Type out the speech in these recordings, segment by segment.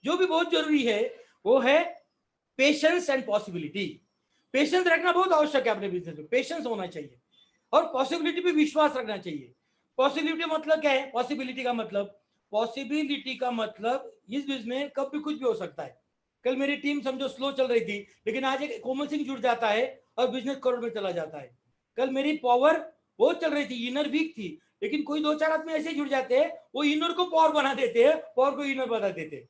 जो भी बहुत जरूरी है वो है पेशेंस एंड पॉसिबिलिटी। पेशेंस रखना बहुत आवश्यक है अपने बिजनेस में, पेशेंस होना चाहिए और पॉसिबिलिटी पे विश्वास रखना चाहिए। पॉसिबिलिटी मतलब क्या है? पॉसिबिलिटी का मतलब इस बिजनेस में कब भी कुछ भी हो सकता है। कल मेरी टीम समझो स्लो चल रही थी, लेकिन आज एक कोमल सिंह जुड़ जाता है और बिजनेस करोड़ में चला जाता है। कल मेरी पावर बहुत चल रही थी, इनर वीक थी, लेकिन कोई दो चार आदमी ऐसे जुड़ जाते हैं, वो इनर को पावर बना देते हैं, पावर को इनर बना देते हैं।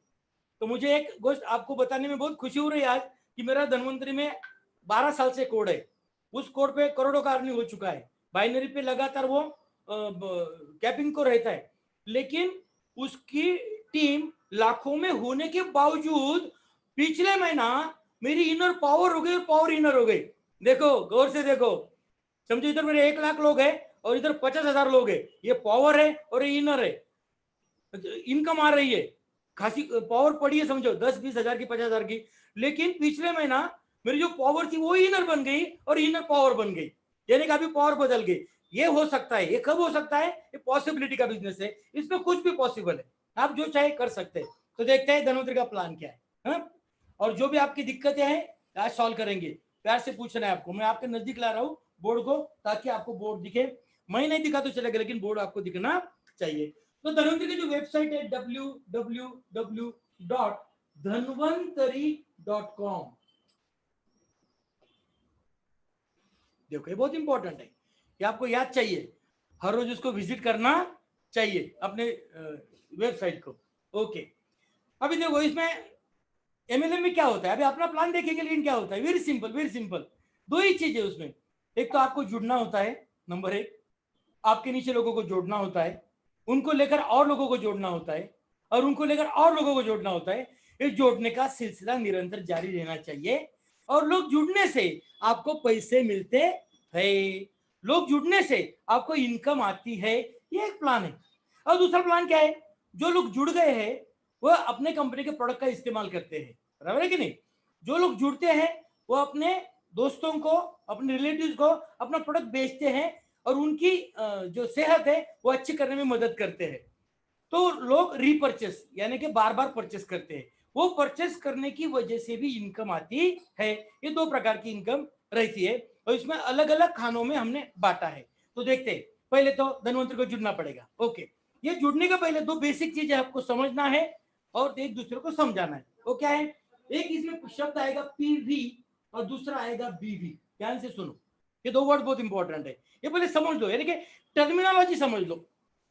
तो मुझे एक गोष्ट आपको बताने में बहुत खुशी हो रही है आज कि मेरा धनवंतरी में 12 साल से कोड है, उस कोड पे करोड़ों का अर्निंग हो चुका है। बाइनरी पे लगातार वो कैपिंग को रहता है, लेकिन उसकी टीम लाखों में होने के बावजूद पिछले महीना मेरी इनर पावर हो गई और पावर इनर हो गई। देखो गौर से देखो, समझो इधर मेरे 1 लाख लोग हैं और इधर 50,000 लोग हैं, ये पावर है और ये इनर है, इनकम आ रही है, खासी पावर पड़ी है, समझो 10-20 हजार की, 50,000 की, लेकिन पिछले महीना मेरी जो पावर थी वो इनर बन गई और इनर पावर बन गई, यानी कि अभी पावर बदल गई। ये हो सकता है, ये कब हो सकता है? ये पॉसिबिलिटी का बिजनेस है, इसमें कुछ भी पॉसिबल है, आप जो चाहे कर सकते हैं। तो देखते हैं धनवंतरी का प्लान क्या है, हा? और जो भी आपकी दिक्कतें हैं आज सॉल्व करेंगे। प्यार से पूछना है आपको, मैं आपके नजदीक ला रहा हूँ बोर्ड को, ताकि आपको बोर्ड दिखे। मैं नहीं दिखा तो चलेगा, लेकिन बोर्ड आपको दिखना चाहिए। तो धनवंतरी की जो वेबसाइट है www.dhanvantari.com, देखो ये बहुत इंपॉर्टेंट है, ये आपको याद चाहिए, हर रोज उसको विजिट करना चाहिए अपने वेबसाइट को। ओके, अभी देखो इसमें एमएलएम में क्या होता है, अभी अपना प्लान देखेंगे, लेकिन क्या होता है? Very simple, very simple. दो ही चीज है उसमें, एक तो आपको जुड़ना होता है, नंबर 1, आपके नीचे लोगों को जोड़ना होता है, उनको लेकर और लोगों को जोड़ना होता है, और उनको लेकर और लोगों को जोड़ना होता है। इस जोड़ने का सिलसिला निरंतर जारी रहना चाहिए, और लोग जुड़ने से आपको पैसे मिलते हैं, लोग जुड़ने से आपको इनकम आती है, ये एक प्लान है। और दूसरा प्लान क्या है? जो लोग जुड़ गए हैं वह अपने कंपनी के प्रोडक्ट का इस्तेमाल करते हैं, बराबर है कि नहीं? जो लोग जुड़ते हैं वो अपने दोस्तों को, अपने रिलेटिव्स को अपना प्रोडक्ट बेचते हैं, और उनकी जो सेहत है वो अच्छी करने में मदद करते हैं। तो लोग रीपरचेस यानी कि बार बार परचेस करते हैं, वो परचेस करने की वजह से भी इनकम आती है। ये 2 प्रकार की इनकम रहती है, और इसमें अलग अलग खानों में हमने बांटा है। तो देखते हैं, पहले तो धनवंतरी को जुड़ना पड़ेगा। ओके, ये जुड़ने का पहले 2 बेसिक चीजें आपको समझना है और एक दूसरे को समझाना है। वो क्या है? एक इसमें शब्द आएगा पीवी और दूसरा आएगा बीवी। ध्यान से सुनो, ये 2 वर्ड बहुत इंपॉर्टेंट है, ये पहले समझ लो, यानी कि टर्मिनोलॉजी समझ लो।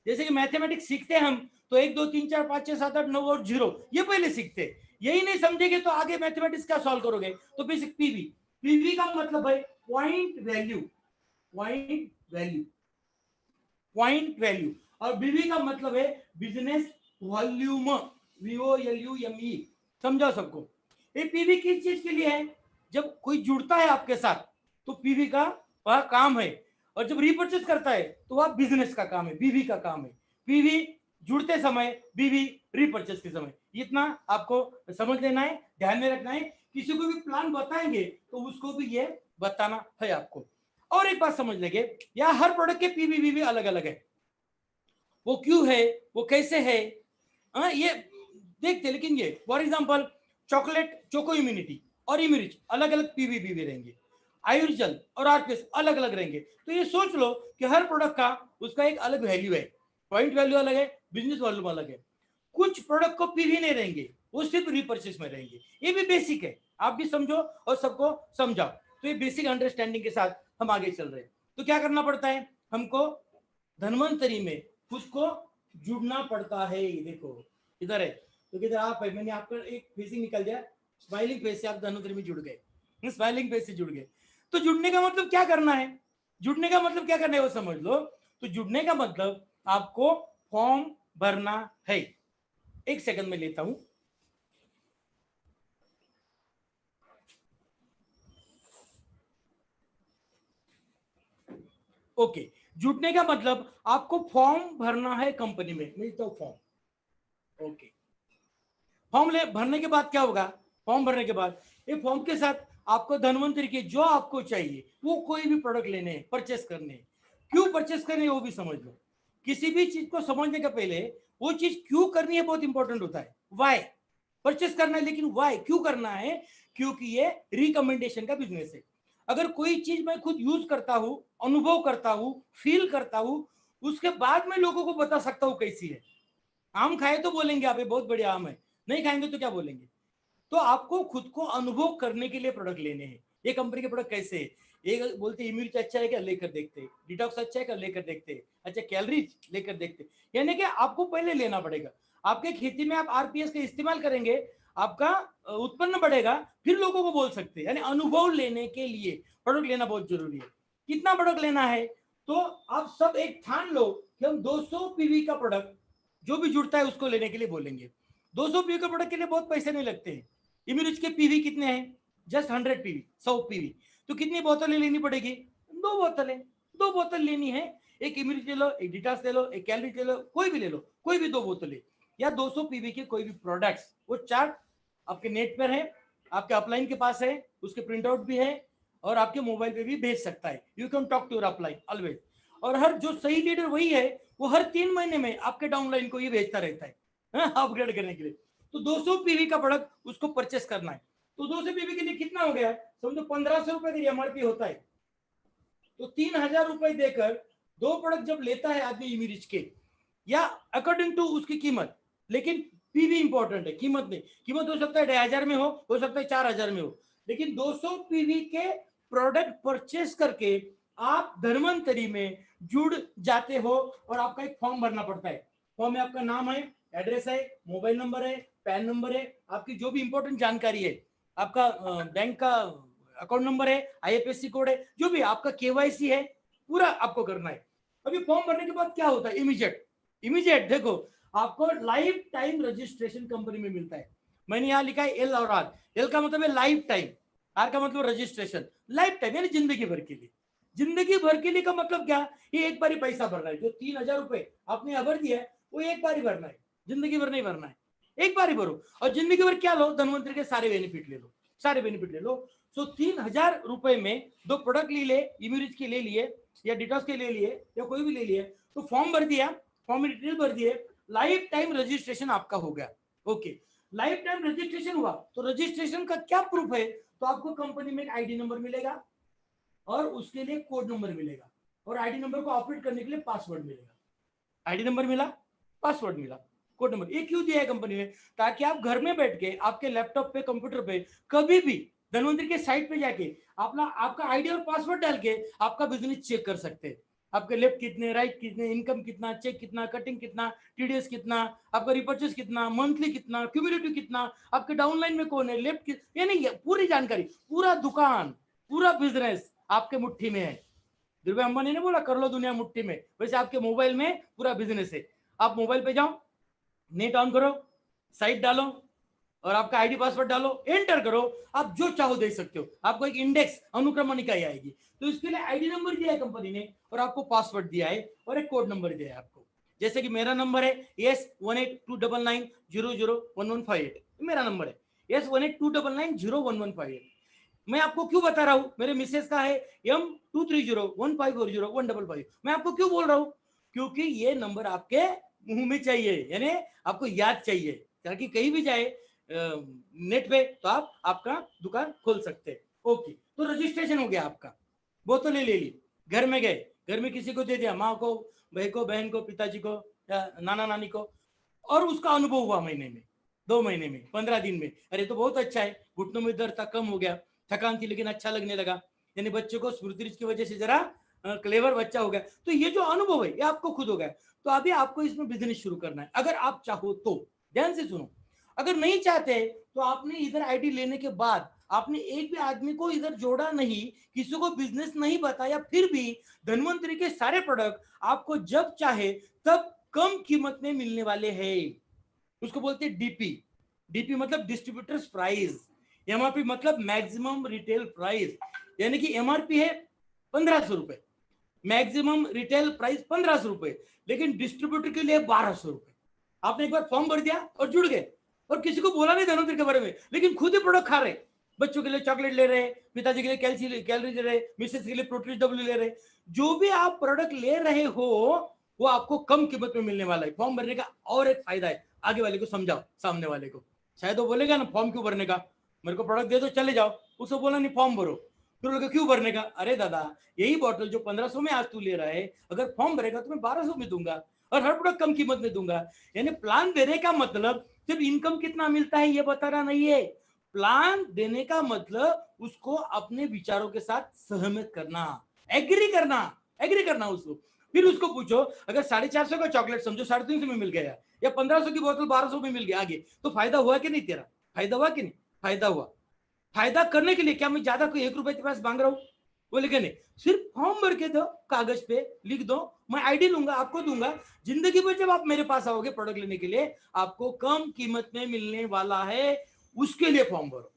जैसे कि मैथमेटिक्स सीखते हैं हम, तो 1 2 3 4 5 6 7 8 9 और 0 ये पहले सीखते हैं। यही नहीं समझेंगे तो आगे मैथमेटिक्स क्या सॉल्व करोगे? तो बेसिक पीवी, पीवी का मतलब है point value, point value, point value. और बीवी का मतलब है बिजनेस वॉल्यूम, VOLUME। समझा सबको? ये पीवी किस चीज के लिए है? जब कोई जुड़ता है आपके साथ तो पीवी का वह काम है, और जब रिपर्चेस करता है तो वह बिजनेस का काम है, बीवी का काम है। पीवी जुड़ते समय, बीवी रिपर्चेस के समय। इतना आपको समझ लेना है, ध्यान में रखना है। किसी को भी प्लान बताएंगे तो उसको भी ये बताना है आपको। और एक बात समझ लेंगे, यहाँ हर प्रोडक्ट के पीवी बीवी अलग अलग है, वो क्यों है, वो कैसे है, ये देखते। लेकिन ये for example chocolate choco immunity और इम्यूरिच अलग अलग पीवी बीवी रहेंगे, आयुर्जल और आरपीएस अलग अलग रहेंगे। तो ये सोच लो कि हर प्रोडक्ट का उसका एक अलग वैल्यू है, पॉइंट वैल्यू अलग है, बिजनेस वॉल्यूम अलग है। कुछ प्रोडक्ट को पीवी नहीं रहेंगे, वो सिर्फ रिपर्चेस में रहेंगे। ये भी बेसिक है, आप भी समझो और सबको समझाओ। तो ये बेसिक अंडरस्टैंडिंग के साथ हम आगे चल रहे हैं। तो क्या करना पड़ता है हमको? धनवंतरी में खुद को जुड़ना पड़ता है। देखो इधर है, तो किधर आप है, मैंने आपका एक फेसिंग निकल दिया, स्माइलिंग फेस से आप धनवंतरी में जुड़ गए, स्माइलिंग फेस से जुड़ गए। तो जुड़ने का मतलब क्या करना है? जुड़ने का मतलब क्या करना है वो समझ लो। तो जुड़ने का मतलब आपको फॉर्म भरना है। एक सेकंड में लेता हूं। ओके, जुड़ने का मतलब आपको फॉर्म भरना है कंपनी में, मिलता हूं फॉर्म। ओके, फॉर्म ले भरने के बाद क्या होगा? फॉर्म भरने के बाद ये फॉर्म के साथ आपको धनवंतरी के जो आपको चाहिए वो कोई भी प्रोडक्ट लेने हैं, परचेस करने हैं। क्यों परचेस करने हैं वो भी समझ लो। किसी भी चीज को समझने के पहले वो चीज क्यों करनी है बहुत इंपॉर्टेंट होता है। वाई, परचेस करना है। लेकिन वाई, क्यों करना है? क्योंकि ये रिकमेंडेशन का बिजनेस है। अगर कोई चीज मैं खुद यूज करता हूँ, अनुभव करता हूँ, फील करता हूँ, उसके बाद मैं लोगों को बता सकता हूँ कैसी है। आम खाए तो बोलेंगे आप ये बहुत बढ़िया आम है, नहीं खाएंगे तो क्या बोलेंगे? तो आपको खुद को अनुभव करने के लिए प्रोडक्ट लेने हैं। ये कंपनी के प्रोडक्ट कैसे है, एक बोलते हैं इम्यूनिटी अच्छा है क्या, लेकर देखते हैं। डिटॉक्स अच्छा है क्या, लेकर देखते हैं। अच्छा कैलोरीज, लेकर देखते हैं। यानी कि आपको पहले लेना पड़ेगा। आपके खेती में आप आरपीएस का इस्तेमाल करेंगे, आपका उत्पन्न बढ़ेगा, फिर लोगों को बोल सकते हैं। यानी अनुभव लेने के लिए प्रोडक्ट लेना बहुत जरूरी है। कितना प्रोडक्ट लेना है? तो आप सब एक ठान लो कि हम 200 पीवी का प्रोडक्ट जो भी जुड़ता है उसको लेने के लिए बोलेंगे। 200 पीवी के प्रोडक्ट के लिए बहुत पैसे नहीं लगते हैं। इम्यूनिच के पीवी कितने हैं? Just 100 PV, 100 PV. तो कितनी बोतलें लेनी पड़ेगी? 2 बोतलें। 2 बोतल लेनी है। एक इम्यूनिट ले लो, एक डिटॉक्स ले लो, एक कैलोरीज ले लो, कोई भी ले लो, कोई भी 2 बोतलें या 200 पीवी के कोई भी प्रोडक्ट्स। वो चार्ट आपके नेट पर है, आपके अपलाइन के पास है, उसके प्रिंट आउट भी है और आपके मोबाइल पे भी भेज सकता है। You can talk to your upline always. और हर जो सही लीडर वही है, वो हर 3 महीने में आपके डाउनलाइन को ये भेजता रहता है अपग्रेड करने के लिए। तो 200 पीवी का प्रोडक्ट उसको परचेस करना है। तो 200 पीवी के लिए कितना हो गया? समझो 1500 रुपए का एमआरपी होता है। तो 3000 रुपए देकर 2 प्रोडक्ट जब लेता है आदमी इमीरिच के, या अकॉर्डिंग टू उसकी कीमत, लेकिन पीवी इंपॉर्टेंट है, कीमत नहीं। कीमत हो सकता है 2500 में हो सकता है 4000 में हो, लेकिन 200 पीवी के प्रोडक्ट परचेस करके आप धन्वंतरी में जुड़ जाते हो। और आपका एक फॉर्म भरना पड़ता है। फॉर्म में आपका नाम है, एड्रेस है, मोबाइल नंबर है, पैन नंबर है, आपकी जो भी इंपॉर्टेंट जानकारी है, आपका बैंक का अकाउंट नंबर है, आईएफएससी कोड है, जो भी आपका केवाईसी है, पूरा आपको करना है। अभी फॉर्म भरने के बाद क्या होता है? इमीडिएट देखो, आपको लाइफ टाइम रजिस्ट्रेशन कंपनी में मिलता है। मैंने यहाँ लिखा है एल और आर। एल का मतलब है लाइफ टाइम, आर का मतलब रजिस्ट्रेशन। लाइफ टाइम यानी जिंदगी भर के लिए। जिंदगी भर के लिए का मतलब क्या? ये एक बार ही पैसा भरना है। जो 3000 रुपए आपने भर दिया है वो एक बार ही भरना है, जिंदगी भर नहीं भरना है, एक बार ही भरो। और जिंदगी भर क्या लो? धन्वंतरी के सारे बेनिफिट ले लो, सारे बेनिफिट ले लो। सो 3000 रुपए में 2 प्रोडक्ट ले, इम्यूनिच के ले लिए या डिटॉक्स के ले लिए या कोई भी ले लिए, तो फॉर्म भर दिया, फॉर्म में डिटेल भर दिए, लाइफ टाइम रजिस्ट्रेशन आपका हो गया। ओके, लाइफ टाइम रजिस्ट्रेशन हुआ तो रजिस्ट्रेशन का क्या प्रूफ है? तो आपको कंपनी में एक आईडी नंबर मिलेगा और उसके लिए कोड नंबर मिलेगा, और आईडी नंबर को ऑपरेट करने के लिए पासवर्ड मिलेगा। आईडी नंबर मिला, पासवर्ड मिला, कोड नंबर। ये क्यों दिया है कंपनी ने? ताकि आप घर में बैठ के आपके लैपटॉप पे, कंप्यूटर पे, कभी भी धन्वंतरी के साइट पे जाके आपका आईडी और पासवर्ड डाल के आपका बिजनेस चेक कर सकते हैं। आपके लेफ्ट कितने, राइट कितने, इनकम कितना, चेक कितना, कटिंग कितना, टीडीएस कितना, आपका रिपर्चेस कितना, मंथली कितना, क्यूमुलेटिव कितना, आपके डाउनलाइन में कौन है, लेफ्ट यानी पूरी जानकारी, पूरा दुकान, पूरा बिजनेस आपके मुट्ठी में है। धीरूभाई अंबानी ने बोला कर लो दुनिया मुट्ठी में, वैसे आपके मोबाइल में पूरा बिजनेस है। आप मोबाइल पे जाओ, नेट ऑन करो, साइट डालो और आपका आईडी पासवर्ड डालो, एंटर करो, आप जो चाहो दे सकते हो। आपको एक इंडेक्स अनुक्रमणिका आएगी, तो इसके लिए आईडी नंबर दिया है कंपनी ने और आपको पासवर्ड दिया है और एक कोड नंबर दिया है आपको। जैसे कि मेरा नंबर है S182990011158, मेरा नंबर है S1829901158। मैं आपको क्यों बता रहा हूं? मेरे मिसेस का है M23015401555। मैं आपको क्यों बोल रहा हूं? क्योंकि ये नंबर आपके मुंह में चाहिए, यानी आपको याद चाहिए, ताकि कहीं भी जाए नेट पे तो आप आपका दुकान खोल सकते हैं। ओके, तो रजिस्ट्रेशन हो गया आपका, बोतलें ले ली, घर में गए, घर में किसी को दे दिया, माँ को, भाई को, बहन को, पिताजी को, नाना नानी को, और उसका अनुभव हुआ महीने में, 2 महीने में, 15 दिन में, अरे तो बहुत अच्छा है, घुटनों में दर्द था, कम हो गया, थकान थी लेकिन अच्छा लगने लगा, यानी बच्चों को स्मृति की वजह से जरा क्लेवर बच्चा हो गया। तो ये जो अनुभव है ये आपको खुद हो गया। तो अभी आपको इसमें बिजनेस शुरू करना है, अगर आप चाहो तो। ध्यान से सुनो, अगर नहीं चाहते तो आपने इधर आईडी लेने के बाद आपने एक भी आदमी को इधर जोड़ा नहीं, किसी को बिजनेस नहीं बताया, फिर भी धन्वंतरी के सारे प्रोडक्ट आपको जब चाहे तब कम कीमत में मिलने वाले हैं। उसको बोलते हैं डीपी। डीपी मतलब डिस्ट्रीब्यूटर्स प्राइस, एमआरपी मतलब मैक्सिमम रिटेल प्राइस, यानी कि एमआरपी है 1500 रुपए, मैक्सिमम रिटेल प्राइस 1500 रुपए, लेकिन डिस्ट्रीब्यूटर के लिए 1200 रुपए। आपने एक बार फॉर्म भर दिया और जुड़ गए, और किसी को बोला नहीं धन्वंतरी के बारे में, लेकिन खुद ही प्रोडक्ट खा रहे, बच्चों के लिए चॉकलेट ले रहे, पिताजी के लिए कैलोरी ले रहे, मिसेस के लिए प्रोटीन डब्ल्यू ले रहे। जो भी आप प्रोडक्ट ले रहे हो वो आपको कम कीमत में मिलने वाला है। फॉर्म भरने का और एक फायदा है, आगे वाले को समझाओ, सामने वाले को शायद वो बोलेगा ना फॉर्म क्यों भरने का, मेरे को प्रोडक्ट दे दो चले जाओ। उसको बोला नहीं फॉर्म भरो, फिर बोलेगा क्यों भरने का, अरे दादा यही बॉटल जो 1500 में आज तू ले रहा है, अगर फॉर्म भरेगा तो मैं 1200 में दूंगा और हर प्रोडक्ट कम कीमत में दूंगा। यानी प्लान देने का मतलब सिर्फ इनकम कितना मिलता है ये बताना नहीं है, प्लान देने का मतलब उसको अपने विचारों के साथ सहमत करना, एग्री करना उसको। फिर उसको पूछो अगर 450 का चॉकलेट समझो 350 में मिल गया या 1500 की बोतल 1200 में मिल गया आगे, तो फायदा हुआ कि नहीं तेरा, फायदा हुआ कि नहीं, फायदा हुआ। फायदा करने के लिए क्या मैं ज्यादा कोई 1 रुपए के पास मांग रहा हूँ, बोले कि नहीं, सिर्फ फॉर्म भर के दो, कागज पे लिख दो, मैं आईडी लूंगा आपको दूंगा, जिंदगी भर जब आप मेरे पास आओगे प्रोडक्ट लेने के लिए आपको कम कीमत में मिलने वाला है, उसके लिए फॉर्म भरो।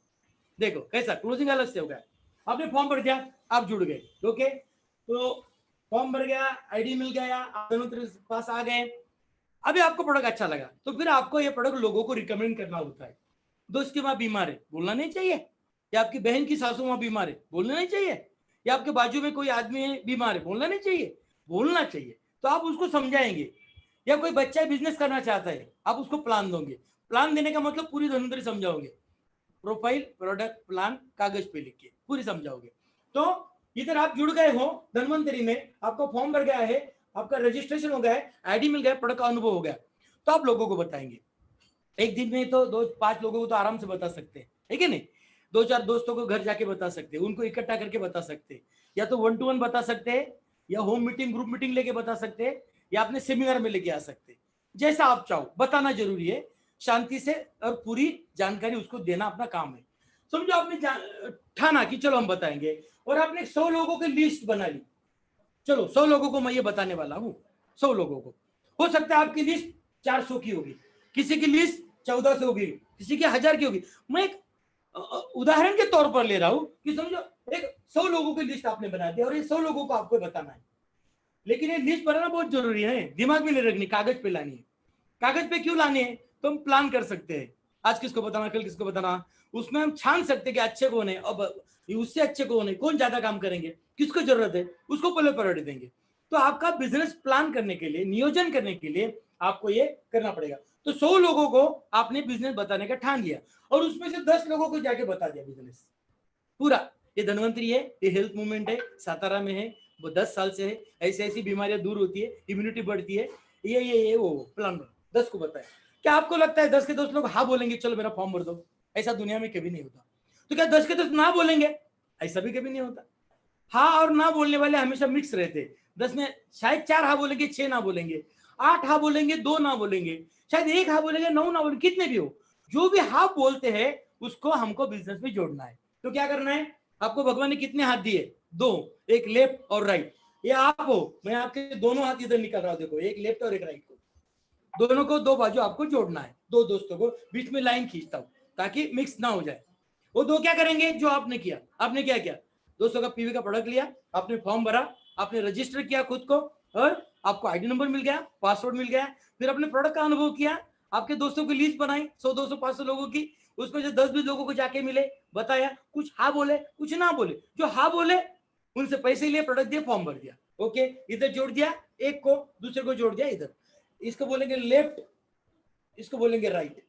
देखो कैसा क्लोजिंग अलग से हो गया, आपने फॉर्म भर दिया, आप जुड़ गए। ओके, तो फॉर्म भर गया, आईडी मिल गया, आप दोनों तरफ पास आ गए। अभी आपको प्रोडक्ट अच्छा लगा तो फिर आपको ये प्रोडक्ट लोगों को रिकमेंड करना होता है। दोस्त की माँ बीमार है, बोलना नहीं चाहिए, या आपकी बहन की सासू माँ बीमार है, बोलना नहीं चाहिए, या आपके बाजू में कोई आदमी है बीमार है, बोलना नहीं चाहिए, बोलना चाहिए। तो आप उसको समझाएंगे। या कोई बच्चा बिजनेस करना चाहता है, आप उसको प्लान दोगे, प्लान देने का मतलब पूरी धनंतरी समझाओगे, प्रोफाइल प्रोडक्ट प्लान कागज पे लिख के पूरी समझाओगे। तो इधर आप जुड़ गए हो धनवंतरी में, आपका फॉर्म भर गया है, आपका रजिस्ट्रेशन हो गया है, आईडी मिल गया, प्रोडक्ट का अनुभव हो गया, तो आप लोगों को बताएंगे। एक दिन में तो 2-5 लोगों को तो आराम से बता सकते हैं, है कि नहीं, 2-4 दोस्तों को घर जाके बता सकते हैं, उनको इकट्ठा करके बता सकते हैं, या तो 1 to 1 बता सकते हैं, या होम मीटिंग ग्रुप मीटिंग लेके बता सकते हैं, या अपने सेमिनार में लेके आ सकते हैं, जैसा आप चाहो, बताना जरूरी है शांति से, और पूरी जानकारी उसको देना अपना काम है। समझो आपने ठाना कि चलो हम बताएंगे, और आपने 100 लोगों की लिस्ट बना ली, चलो 100 लोगों को मैं ये बताने वाला हूँ, 100 लोगों को, हो सकता है आपकी लिस्ट 400 की होगी, किसी की लिस्ट 1400 होगी, किसी की 1000 की होगी। मैं एक उदाहरण के तौर पर ले रहा हूं कि समझो एक 100 लोगों की लिस्ट आपने बना दी और ये 100 लोगों को आपको बताना है, लेकिन ये लिस्ट बनाना बहुत जरूरी है, दिमाग में नहीं रखनी, कागज पे लानी है। कागज पे क्यों लानी है, तो हम प्लान कर सकते हैं, आज किसको बताना, कल किसको बताना, उसमें हम छान सकते हैं कि अच्छे कौन है, अब उससे अच्छे कौन है, कौन ज्यादा काम करेंगे, किसको जरूरत है, उसको पहले प्रायोरिटी देंगे। तो आपका बिजनेस प्लान करने के लिए, नियोजन करने के लिए आपको ये करना पड़ेगा। तो 100 लोगों को आपने बिजनेस बताने का ठान लिया, और उसमें से 10 लोगों को जाके बता दिया बिजनेस पूरा, ये धनवंतरी है, ये हेल्थ मूवमेंट है, सातारा में है, वो 10 साल से है, ऐसी ऐसी बीमारियां दूर होती है, इम्यूनिटी बढ़ती है, ये वो प्लान 10 को बताया। क्या आपको लगता है 10 के 10 लोग हाँ बोलेंगे चलो मेरा फॉर्म भर दो, ऐसा दुनिया में कभी नहीं होता। तो क्या 10 के 10 ना बोलेंगे, ऐसा भी कभी नहीं होता। हाँ और ना बोलने वाले हमेशा मिक्स रहते, 10 में शायद 4 हाँ बोलेंगे, 6 ना बोलेंगे, 8 हाँ बोलेंगे, 2 ना बोलेंगे, शायद 1 हाँ बोलेंगे, 9 ना बोलेंगे, कितने भी हो, जो भी हाँ बोलते हैं उसको हमको बिजनेस में जोड़ना है। तो क्या करना है, आपको भगवान ने कितने हाथ दिए, 2, एक लेफ्ट और राइट, ये आप हो, मैं आपके दोनों हाथ इधर निकल रहा हूं, देखो एक लेफ्ट और एक राइट को, दोनों को 2 बाजू आपको जोड़ना है, 2 दोस्तों को बीच में लाइन खींचता हूं ताकि मिक्स ना हो जाए। वो 2 क्या करेंगे जो आपने किया, आपने क्या किया, दोस्तों का पीवी का प्रोडक्ट लिया, आपने फॉर्म भरा, आपने रजिस्टर किया खुद को, और आपको आईडी नंबर मिल गया, पासवर्ड मिल गया, फिर अपने प्रोडक्ट का अनुभव किया, आपके दोस्तों की लिस्ट बनाई 100 200 500 लोगों की, उसमें से 10-20 लोगों को जाके मिले, बताया, कुछ हाँ बोले कुछ ना बोले, जो हाँ बोले उनसे पैसे लिए, प्रोडक्ट दिया, फॉर्म भर दिया। ओके, इधर जोड़ दिया एक को, दूसरे को जोड़ दिया इधर, इसको बोलेंगे लेफ्ट, इसको बोलेंगे राइट,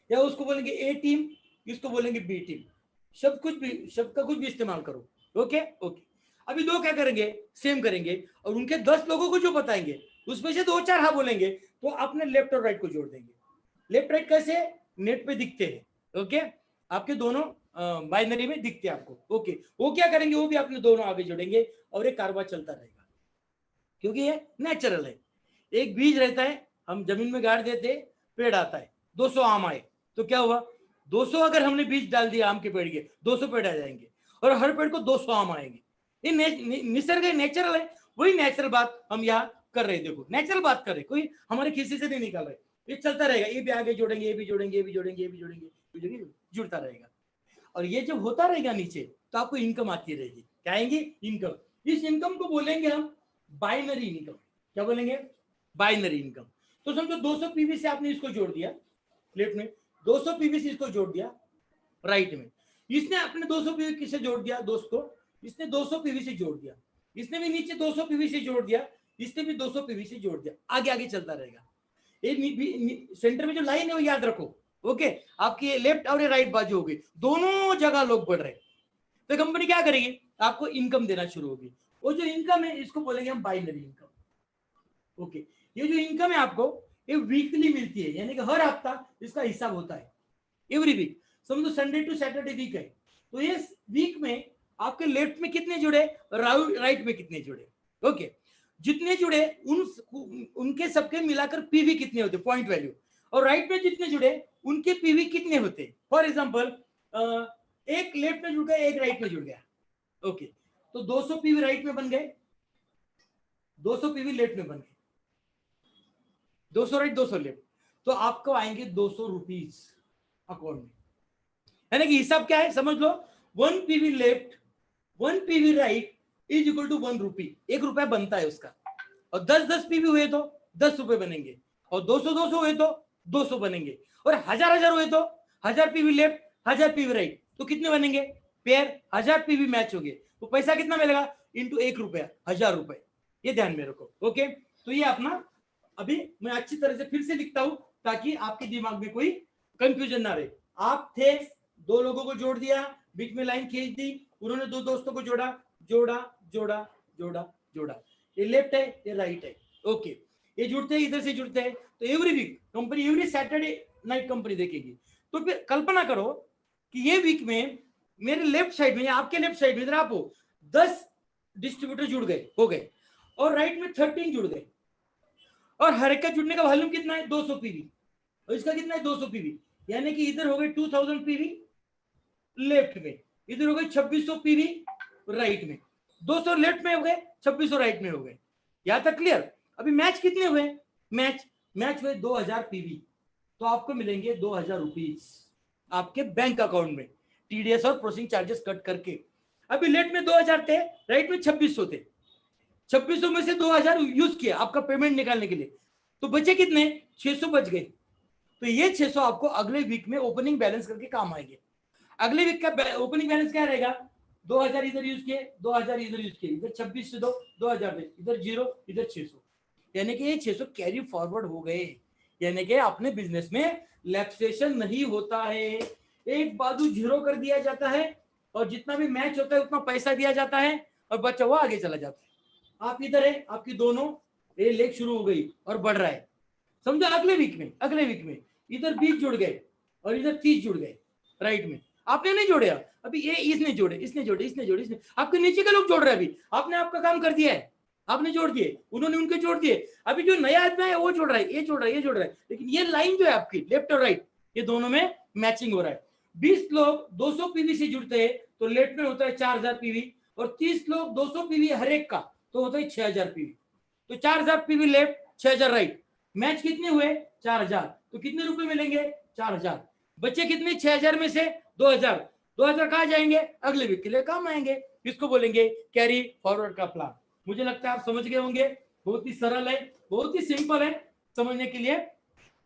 या उसको बोलेंगे ए टीम, इसको बोलेंगे बी टीम, शब्द का कुछ भी इस्तेमाल करो। ओके ओके, अभी 2 क्या करेंगे, सेम करेंगे, और उनके 10 लोगों को जो बताएंगे उसमें से 2-4 हाँ बोलेंगे, तो अपने लेफ्ट और राइट को जोड़ देंगे। लेफ्ट राइट कैसे, नेट पे दिखते हैं, ओके, आपके दोनों बाइनरी में दिखते हैं आपको। ओके, वो क्या करेंगे, वो भी अपने दोनों आगे जोड़ेंगे और एक कारोबार चलता रहेगा, क्योंकि ये नेचुरल है। एक बीज रहता है, हम जमीन में गाड़ देते, पेड़ आता है, 200 आम आए, तो क्या हुआ, 200 अगर हमने बीज डाल दिया आम के पेड़ के, 200 पेड़ आ जाएंगे, और हर पेड़ को 200 आम आएंगे। ये निसर्ग है, नेचुरल है, वही नेचुरल बात हम यहाँ कर रहे हैं। देखो नेचुरल बात कर रहे, कोई हमारे खिसी से नहीं निकाल रहे, ये चलता रहेगा, ये भी आगे जोड़ेंगे, ये भी जोड़ेंगे, ये भी जोड़ेंगे, ये भी जोड़ेंगे, ये जोड़ेंगे, जुड़ता रहेगा। और ये जब होता रहेगा नीचे, तो आपको इनकम आती रहेगी, क्या आएंगी, इनकम। इस इनकम को बोलेंगे हम बाइनरी इनकम। क्या बोलेंगे, बाइनरी इनकम। तो समझो 200 पीवी से आपने इसको जोड़ दिया, लेफ्ट में 200 पीवी से इसको जोड़ दिया, राइट में इसने अपने 200 पीवी से जोड़ दिया, दोस्त को इसने 200 पीवी से जोड़ दिया, इसने भी नीचे 200 पीवी से जोड़ दिया, इसने भी 200 पीवी से जोड़ दिया, आगे आगे चलता रहेगा। सेंटर में जो लाइन है वो याद रखो, ओके, आपकी लेफ्ट और राइट बाजू होगी, दोनों जगह लोग बढ़ रहे, तो कंपनी क्या करेगी, आपको इनकम देना शुरू होगी। वो जो इनकम है इसको बोलेंगे हम बाइनरी इनकम। ओके, ये जो इनकम है आपको ये वीकली मिलती है, यानी कि हर हफ्ता इसका हिसाब होता है, एवरी वीक। समझो संडे टू सैटरडे वीक है, तो ये वीक में आपके लेफ्ट में कितने जुड़े, राइट में कितने जुड़े। ओके, जितने जुड़े उनके सबके मिलाकर पीवी कितने होते, पॉइंट वैल्यू, और राइट में जितने जुड़े उनके पीवी कितने होते। फॉर एग्जांपल एक लेफ्ट में जुड़ गया, एक राइट में जुड़ गया। ओके, तो 200 पीवी राइट में बन गए, 200 पीवी लेफ्ट में बन गए, 200 राइट 200 लेफ्ट, तो आपको आएंगे 200 रुपीज अकाउंट में। यानी कि हिसाब क्या है समझ लो, 1 PV left 1 PV right is equal to 1 rupee, 1 रुपया बनता है उसका। और 10-10 पीवी हुए तो 10 रुपए बनेंगे, और 200-200 हुए तो 200 बनेंगे, और 1000-1000 हुए तो 1000 पीवी लेफ्ट 1000 पीवी राइट, तो कितने बनेंगे पेयर, 1000 पीवी मैच हो गए, तो पैसा कितना मिलेगा इंटू 1 रुपया, 1000 रुपए। ये ध्यान में रखो। ओके, तो ये अपना अभी मैं अच्छी तरह से फिर से लिखता हूं ताकि आपके दिमाग में कोई कंफ्यूजन ना रहे। आप थे, 2 लोगों को जोड़ दिया, बीच में लाइन खींच दी, उन्होंने 2 दोस्तों को जोड़ा, जोड़ा जोड़ा जोड़ा जोड़ा, ये लेफ्ट है ये राइट है। ओके, ये जुड़ते हैं, इधर से जुड़ते हैं, तो every week company every Saturday night company देखेगी। तो फिर कल्पना करो कि ये वीक में मेरे लेफ्ट साइड में या आपके लेफ्ट साइड में इधर आप हो 10 डिस्ट्रीब्यूटर जुड़ गए हो गए, और राइट में 13 जुड़ गए, और हर एक का जुड़ने का वॉल्यूम कितना है 200 पीवी, और इसका कितना है 200 पीवी, यानी कि इधर हो गए 2000 पीवी लेफ्ट में, इधर हो गए 2600 पीवी राइट में, 200 लेफ्ट में हो गए 2600 राइट में हो गए। यहां तक क्लियर। अभी मैच कितने हुए, मैच हुए 2000 पीवी, तो आपको मिलेंगे 2000 रुपीज आपके बैंक अकाउंट में, टीडीएस और प्रोसेसिंग चार्जेस कट करके। अभी लेफ्ट में 2000 थे, राइट में 2600 थे, 2600 में से 2000 यूज किया आपका पेमेंट निकालने के लिए, तो बचे कितने 600 बच गए। तो ये 600 आपको अगले वीक में ओपनिंग बैलेंस करके काम आएंगे। अगले वीक का ओपनिंग बैलेंस क्या रहेगा, 2000 इधर यूज किए, 2000 इधर यूज किए, इधर 26 से 2000 दे, इधर 0 इधर 600, यानी कि ये 600 कैरी फॉरवर्ड हो गए। यानी कि अपने बिजनेस में लैप्सेशन नहीं होता है, एक बाजू 0 कर दिया जाता है, और जितना भी मैच होता है उतना पैसा दिया जाता है, और बच्चा हुआ आगे चला जाता है। आप इधर है, आपकी दोनों ये लेग शुरू हो गई और बढ़ रहा है, समझो। अगले वीक में इधर 20 जुड़ गए और इधर 30 जुड़ गए राइट में, आपने नहीं जोड़े, अभी ये इसने जोड़े, आपके नीचे के लोग जोड़ रहे हैं, अभी आपने आपका काम कर दिया है, आपने जोड़ दिए, उन्होंने उनके जोड़ दिए, अभी जो नया आदमी है वो जोड़ रहा है, ये जोड़ रहा है, लेकिन ये लाइन जो है आपकी लेफ्ट और राइट ये दोनों में मैचिंग हो रहा है। 20 लोग 200 पीवी से जुड़ते हैं तो लेफ्ट में होता है 4000 पीवी, और 30 लोग 200 पीवी हर एक का, तो होता है 6000 पीवी। तो 4000 पीवी लेफ्ट 6000 राइट, मैच कितने हुए 4000, तो कितने रुपए मिलेंगे 4000, बच्चे कितने 6000 में से 2000 कहाँ जाएंगे, अगले वीक के लिए काम आएंगे। इसको बोलेंगे कैरी फॉरवर्ड का प्लान। मुझे लगता है आप समझ गए होंगे, बहुत ही सरल है, बहुत ही सिंपल है, समझने के लिए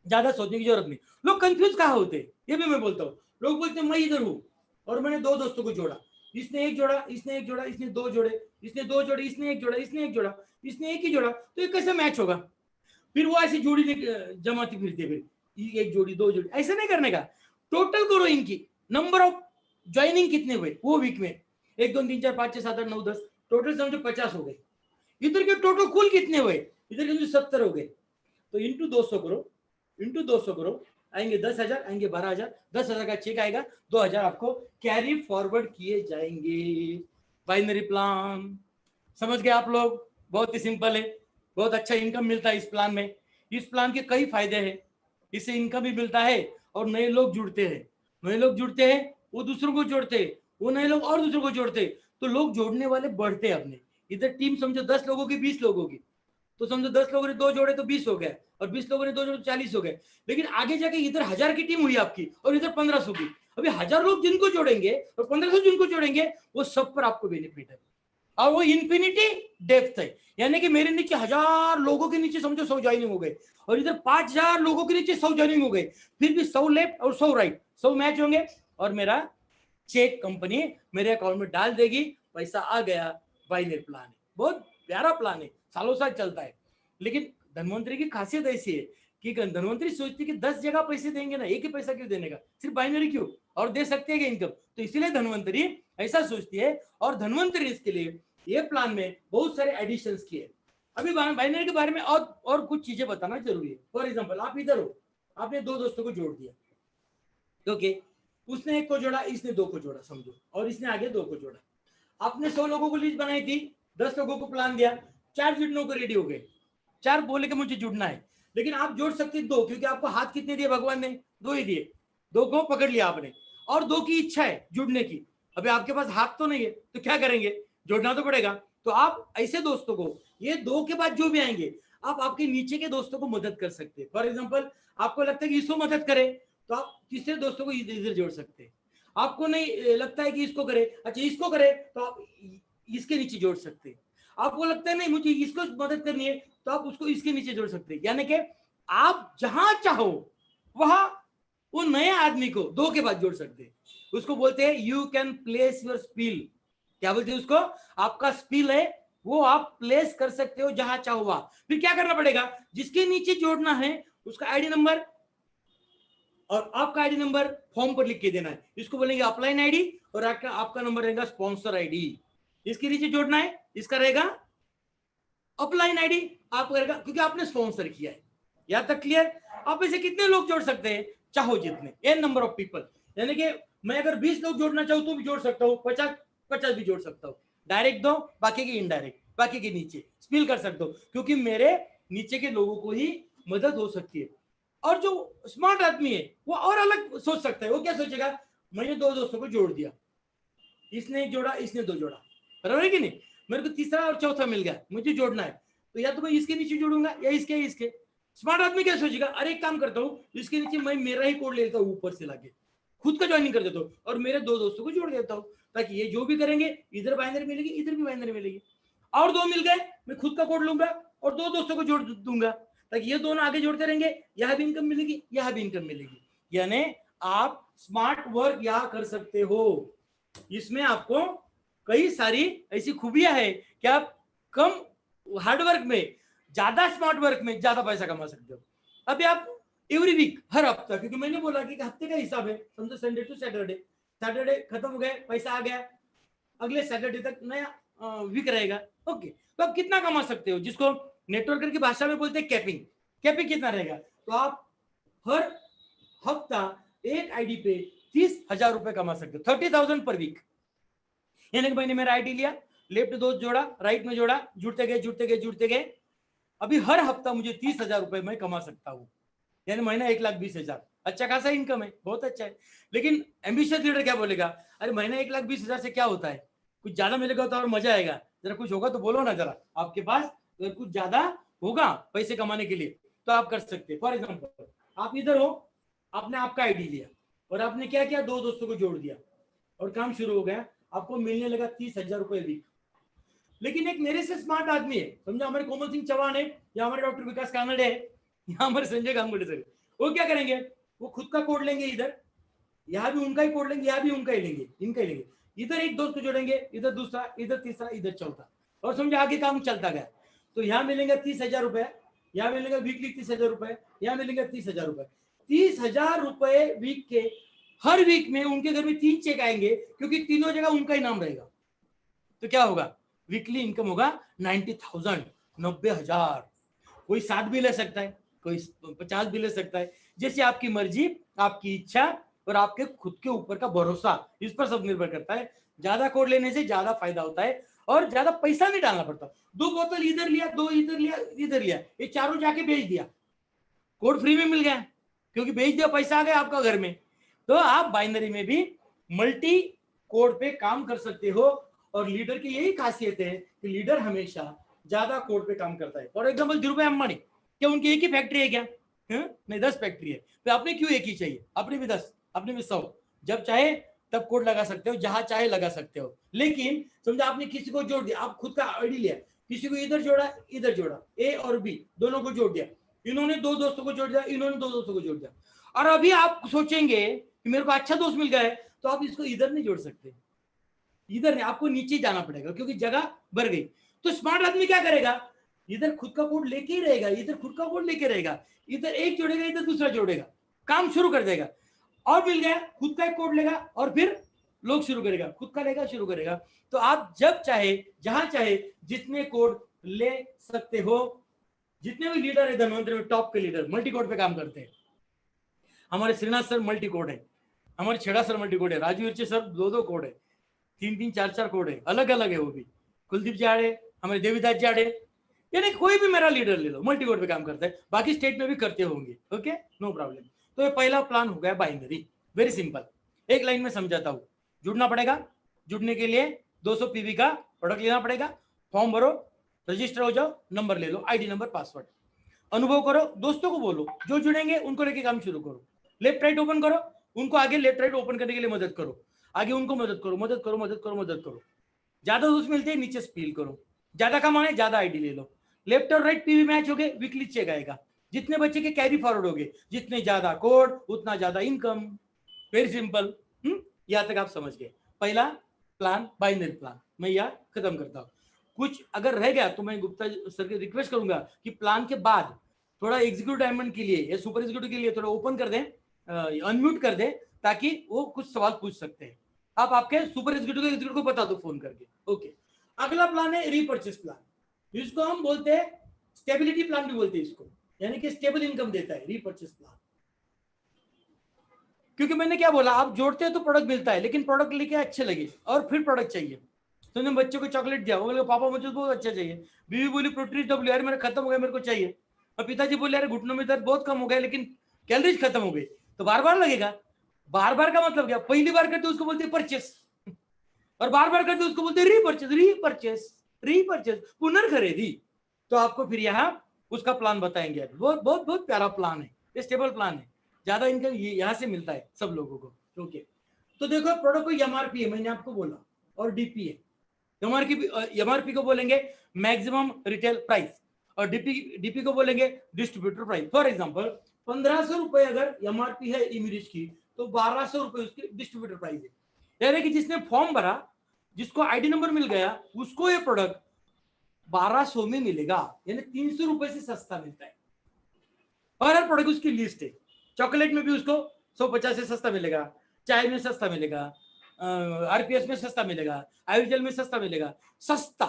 ज्यादा सोचने की जरूरत नहीं। लोग कंफ्यूज कहाँ होते, ये भी मैं बोलता हूँ। लोग बोलते मैं इधर हूँ और मैंने 2 दोस्तों को जोड़ा, इसने एक जोड़ा, इसने एक जोड़ा, इसने 2 जोड़े, इसने 2 जोड़े, इसने एक जोड़ा, इसने एक जोड़ा, इसने एक ही जोड़ा, तो ये कैसे मैच होगा। फिर वो ऐसी जोड़ी जमाती फिरती, फिर 1 जोड़ी 2 जोड़ी, ऐसे नहीं करने का। टोटल करो इनकी नंबर ऑफ ज्वाइनिंग कितने हुए वो वीक में, 1 2 3 4 5 6 7 8 9 10, टोटल समझो 50 हो गए। इधर के टोटल कुल कितने हुए, इधर के 70 हो गए, तो इंटू 200 करो, आएंगे 10,000, आएंगे 12,000, 10,000 का चेक आएगा, 2,000 आपको कैरी फॉरवर्ड किए जाएंगे। बाइनरी प्लान समझ गए आप लोग, बहुत ही सिंपल है, बहुत अच्छा इनकम मिलता है इस प्लान में। इस प्लान के कई फायदे हैं, इससे इनकम भी मिलता है, और नए लोग जुड़ते हैं, वो दूसरों को जोड़ते हैं, वो नए लोग और दूसरों को जोड़ते, तो लोग जोड़ने वाले बढ़ते हैं अपने। इधर टीम समझो 10 लोगों की 20 लोगों की, तो समझो 10 लोगों ने 2 जोड़े तो 20 हो गए, और 20 लोगों ने 2 जोड़े तो 40 हो गए। लेकिन आगे जाके इधर 1000 की टीम हुई आपकी, और इधर 1500 की, अभी 1000 लोग जिनको जोड़ेंगे और 1500 जिनको जोड़ेंगे, वो सब पर आपको बेनिफिट है, और वो इन्फिनिटी डेप्थ है। यानी कि मेरे नीचे 1000 लोगों के नीचे समझो 100 ज्वाइनिंग हो गए, और इधर 5000 लोगों के नीचे 100 ज्वाइनिंग हो गए, फिर भी 100 लेफ्ट और 100 राइट, 100 मैच होंगे, और मेरा चेक कंपनी मेरे अकाउंट में डाल देगी, पैसा आ गया। बाइनरी प्लान है, बहुत प्यारा प्लान है, सालों साल चलता है। लेकिन धनवंतरी की खासियत ऐसी है कि धनवंतरी सोचती कि 10 जगह पैसे देंगे ना, एक ही पैसा क्यों देने का, सिर्फ बाइनरी क्यों, और दे सकते हैं इनकम, तो इसीलिए धनवंतरी ऐसा सोचती है। और धनवंतरी इसके लिए ये प्लान में बहुत सारे एडिशंस किए। अभी बाइनरी के बारे में और कुछ चीजें बताना जरूरी है। फॉर एग्जाम्पल, आप इधर हो, आपने दो दोस्तों को जोड़ दिया, ओके, उसने एक को जोड़ा, इसने दो को जोड़ा समझो, और इसने आगे दो को जोड़ा। आपने 100 लोगों को लिस्ट बनाई थी, 10 लोगों को प्लान दिया, 4 जुड़ने को रेडी हो गए, 4 बोले कि मुझे जुड़ना है, लेकिन आप जोड़ सकते 2, क्योंकि आपको हाथ कितने दिए भगवान ने, 2 ही दिए, 2 को पकड़ लिया आपने, और 2 की इच्छा है जुड़ने की। अभी आपके पास हाथ तो नहीं है, तो क्या करेंगे, जोड़ना तो पड़ेगा। तो आप ऐसे दोस्तों को, ये 2 के बाद जो भी आएंगे, आप आपके नीचे के दोस्तों को मदद कर सकते हैं। फॉर एग्जाम्पल, आपको लगता है कि इसको मदद करे, तो आप तीसरे दोस्तों को इधर जोड़ सकते हैं। आपको नहीं लगता है कि इसको करे, अच्छा इसको करे, तो आप इसके नीचे जोड़ सकते हैं। आपको लगता है नहीं मुझे इसको मदद करनी है, तो आप उसको इसके नीचे जोड़ सकते हैं। यानी कि आप जहां चाहो वहां वो नए आदमी को 2 के बाद जोड़ सकते हैं। उसको बोलते हैं you can place your spill. क्या बोलते हैं उसको, आपका स्पिल है वो आप प्लेस कर सकते हो जहां चाहो वहां। फिर क्या करना पड़ेगा, जिसके नीचे जोड़ना है उसका आईडी नंबर और आपका आईडी नंबर फॉर्म पर लिख के देना है। इसको बोलेंगे अपलाइन आईडी, और आपका नंबर रहेगा स्पॉन्सर आईडी। इसके नीचे जोड़ना है, इसका रहेगा अपलाइन आईडी आपका रहेगा, क्योंकि आपने स्पॉन्सर किया है। यहां तक क्लियर। आप इसे कितने लोग जोड़ सकते हैं, चाहो जितने, एन नंबर ऑफ पीपल। यानी कि मैं अगर 20 लोग जोड़ना चाहूँ तो भी जोड़ सकता हूँ, 50 भी जोड़ सकता हूँ। डायरेक्ट दो, बाकी की इनडायरेक्ट, बाकी के नीचे स्पिल कर सकता हूँ, क्योंकि मेरे नीचे के लोगों को ही मदद हो सकती है। और जो स्मार्ट आदमी है वो और अलग सोच सकता है। वो क्या सोचेगा, मैंने 2 दोस्तों को जोड़ दिया, इसने जोड़ा, इसने 2 जोड़ा, बराबर है कि नहीं, मेरे को तीसरा और चौथा मिल गया, मुझे जोड़ना है, तो या तो मैं इसके नीचे जोड़ूंगा या इसके। स्मार्ट आदमी क्या सोचेगा, अरे एक काम करता हूँ, इसके नीचे मैं मेरा ही कोड ले लेता हूँ, ऊपर से लाके खुद का ज्वाइनिंग कर देता हूँ, और मेरे 2 दोस्तों को जोड़ देता हूँ, ताकि ये जो भी करेंगे इधर बाइनरी मिलेगी, इधर भी बाइनरी मिलेगी। और 2 मिल गए, मैं खुद का कोड लूंगा और 2 दोस्तों को जोड़ दूंगा, ताकि ये दोनों आगे जोड़ते रहेंगे, यहाँ भी इनकम मिलेगी, यहाँ भी इनकम मिलेगी। यानी आप स्मार्ट वर्क यहाँ कर सकते हो। इसमें आपको कई सारी ऐसी खूबियां है कि आप कम हार्डवर्क में, ज्यादा स्मार्ट वर्क में ज्यादा पैसा कमा सकते हो। अभी आप एवरी वीक, हर हफ्ता, क्योंकि मैंने बोला कि हफ्ते का हिसाब है, समझो संडे टू सैटरडे, सैटरडे खत्म हो गए, पैसा आ गया, अगले सैटरडे तक नया वीक रहेगा, ओके। तो आप कितना कमा सकते हो, जिसको नेटवर्कर की भाषा में बोलते हैं कैपिंग। कैपिंग कितना रहेगा, तो आप हर हफ्ता एक आईडी पे 30,000 रुपए कमा सकते हो, 30,000 पर वीक। यानी कि मैंने मेरा आईडी लिया, लेफ्ट दोस्त जोड़ा, राइट में जोड़ा, जुड़ते गए, अभी हर हफ्ता मुझे 30,000 रुपए मैं कमा सकता हूँ। यानी महीना 1,20,000, अच्छा खासा इनकम है, बहुत अच्छा है। लेकिन एम्बिशियस लीडर क्या बोलेगा, अरे महीना 1,20,000 से क्या होता है, कुछ ज्यादा मिलेगा तो और मजा आएगा, जरा कुछ होगा तो बोलो ना, जरा आपके पास अगर कुछ ज्यादा होगा पैसे कमाने के लिए तो आप कर सकते हैं। फॉर एग्जाम्पल, आप इधर हो, आपने आपका आईडी लिया और आपने क्या किया, 2 दोस्तों को जोड़ दिया और काम शुरू हो गया, आपको मिलने लगा 30,000 रुपए वीक। लेकिन एक मेरे से स्मार्ट आदमी है, समझो हमारे कोमल सिंह चौहान है, या हमारे डॉक्टर विकास कानड़े है, या हमारे संजय गांगुली सर, वो क्या करेंगे, वो खुद का कोड लेंगे, इधर यहाँ भी उनका ही कोड लेंगे, यहाँ भी उनका ही लेंगे, इनका ही लेंगे, इधर एक दोस्त को जोड़ेंगे, इधर दूसरा, इधर तीसरा, इधर चौथा, और समझो आगे काम चलता गया। तो यहाँ मिलेंगे 30,000 रुपए, यहाँ मिलेंगे वीकली 30,000 रुपए, यहाँ मिलेंगे 30,000 रुपए। 30,000 रुपए वीक के, हर वीक में उनके घर में 3 चेक आएंगे, क्योंकि तीनों जगह उनका ही नाम रहेगा। तो क्या होगा, वीकली इनकम होगा 90,000, 90,000। कोई 60 भी ले सकता है, कोई 50 भी ले सकता है, जैसे आपकी मर्जी, आपकी इच्छा और आपके खुद के ऊपर का भरोसा, इस पर सब निर्भर करता है। ज्यादा कोड लेने से ज्यादा फायदा होता है और ज्यादा पैसा नहीं डालना पड़ता। 2 बोतल इधर लिया, 2 इधर लिया, इधर लिया, ये चारों जाके बेच दिया, कोड फ्री में मिल गया, क्योंकि बेच दिया, पैसा आ गया आपका घर में। तो आप बाइनरी में भी मल्टी कोड पे काम कर सकते हो। और लीडर की यही खासियत है कि लीडर हमेशा ज्यादा कोड पे काम करता है। फॉर एग्जाम्पल धीरूभाई अंबानी, क्या उनकी एक ही फैक्ट्री है क्या, नहीं 10 फैक्ट्री है, तो आपने क्यों एक ही चाहिए, अपने भी 10, अपने भी 100, जब चाहे तब कोड लगा सकते हो, जहां चाहे लगा सकते हो। लेकिन समझो आपने किसी को जोड़ दिया, आप खुद का आईडी लिया, किसी को इधर जोड़ा, ए और बी दोनों को जोड़ दिया, इन्होंने 2 दोस्तों को जोड़ दिया, इन्होंने 2 दोस्तों को जोड़ दिया, और अभी आप सोचेंगे कि मेरे को अच्छा दोस्त मिल गया है, तो आप इसको इधर नहीं जोड़ सकते, इधर नहीं, आपको नीचे जाना पड़ेगा, क्योंकि जगह भर गई। तो स्मार्ट आदमी क्या करेगा, इधर खुद का कोड लेके ही रहेगा, इधर खुद का कोड लेके रहेगा, इधर एक जोड़ेगा, इधर दूसरा जोड़ेगा, काम शुरू कर देगा। और मिल गया, खुद का एक कोड लेगा और फिर लोग शुरू करेगा, खुद का लेगा, शुरू करेगा। तो आप जब चाहे, जहां चाहे, जितने कोड ले सकते हो। जितने भी लीडर है धन्वंतरी में, टॉप के लीडर मल्टी कोड पे काम करते हैं। हमारे श्रीनाथ सर मल्टी कोड है, हमारे छेड़ा सर मल्टी कोड है, राजू विरचे सर 2-2 कोड है, 3-3 4-4 कोड है, अलग अलग है वो भी। कुलदीप जाड़े, हमारे देवीदास जाड़े, यानी कोई भी मेरा लीडर ले लो मल्टी कोड पे काम करता है, बाकी स्टेट में भी करते होंगे। Okay, no problem. तो ये पहला प्लान हो गया बाइनरी, वेरी सिंपल। एक लाइन में समझाता हूँ। जुड़ना पड़ेगा, जुड़ने के लिए 200 पीवी का प्रोडक्ट लेना पड़ेगा, फॉर्म भरो, रजिस्टर हो जाओ, नंबर ले लो, आईडी नंबर, पासवर्ड, अनुभव करो, दोस्तों को बोलो, जो जुड़ेंगे उनको लेके काम शुरू करो, लेफ्ट राइट ओपन करो, उनको आगे लेफ्ट राइट ओपन करने के लिए मदद करो, आगे उनको मदद करो, मदद करो, मदद करो, मदद करो। ज्यादा दोस्त मिलते हैं नीचे स्पील करो, ज्यादा कमाने ज्यादा आईडी ले लो, लेफ्ट और राइट पीवी मैच हो गए, वीकली चेक आएगा, जितने बच्चे के कैरी फॉरवर्ड हो गए, जितने ज्यादा कोड उतना ज्यादा इनकम। Very simple. यहां तक आप समझ गए पहला प्लान, बाइनरी प्लान। मैं यह खत्म करता हूं। कुछ अगर रह गया तो मैं गुप्ता सर के रिक्वेस्ट करूंगा कि प्लान के बाद थोड़ा एग्जीक्यूटिव डायमंड के लिए या सुपर एग्जीक्यूटिव के लिए थोड़ा ओपन कर दें, अनम्यूट कर दें, ताकि वो कुछ सवाल पूछ सकते हैं। आप आपके सुपर एग्जीक्यूटिव को बता दो फोन करके। ओके, अगला प्लान है रीपर्चेस प्लान, जिसको हम बोलते हैं स्टेबिलिटी प्लान भी बोलते हैं इसको, यानी कि स्टेबल इनकम देता है रीपर्चेस प्लान। क्योंकि मैंने क्या बोला, आप जोड़ते हैं तो प्रोडक्ट मिलता है, लेकिन प्रोडक्ट लेके अच्छे लगे और फिर प्रोडक्ट चाहिए। तुमने बच्चों को चॉकलेट दिया, वो बोले पापा मुझे बहुत अच्छा चाहिए, बीवी बोली प्रोटीन डब्ल्यू, यार मेरा खत्म हो गया, मेरे को चाहिए। और पिताजी बोले यार घुटनों में दर्द बहुत कम हो गया, लेकिन कैलोरीज खत्म हो गई, तो बार बार लगेगा। बार बार का मतलब क्या, पहली बार करते उसको बोलते परचेस, और बार बार करते उसको बोलते रीपर्चेस, रीपर्चेस, रीपर्चेस, पुनर्खरीदी। तो आपको फिर यहाँ उसका प्लान बताएंगे। बहुत बहुत बहुत प्यारा प्लान है, स्टेबल प्लान है, ज्यादा इनकम यहाँ से मिलता है सब लोगों को। ओके, तो देखो प्रोडक्ट को एमआरपी है, मैंने आपको बोला, और डीपी है। एमआरपी को बोलेंगे मैक्सिमम रिटेल प्राइस, और डीपी को बोलेंगे डिस्ट्रीब्यूटर प्राइस। फॉर एग्जांपल 1500 रुपए अगर एमआरपी है इमिरेज की, तो 1200 रुपए उसकी डिस्ट्रीब्यूटर प्राइस है। यानी कि जिसने फॉर्म भरा, जिसको आईडी नंबर मिल गया, उसको ये प्रोडक्ट 1200 में मिलेगा, यानी 300 रुपए से सस्ता मिलता है। और हर प्रोडक्ट उसकी लिस्ट है। चॉकलेट में भी उसको 150 से सस्ता मिलेगा, चाय में सस्ता मिलेगा, आरपीएस में सस्ता मिलेगा, आयुर्जल में सस्ता मिलेगा, सस्ता।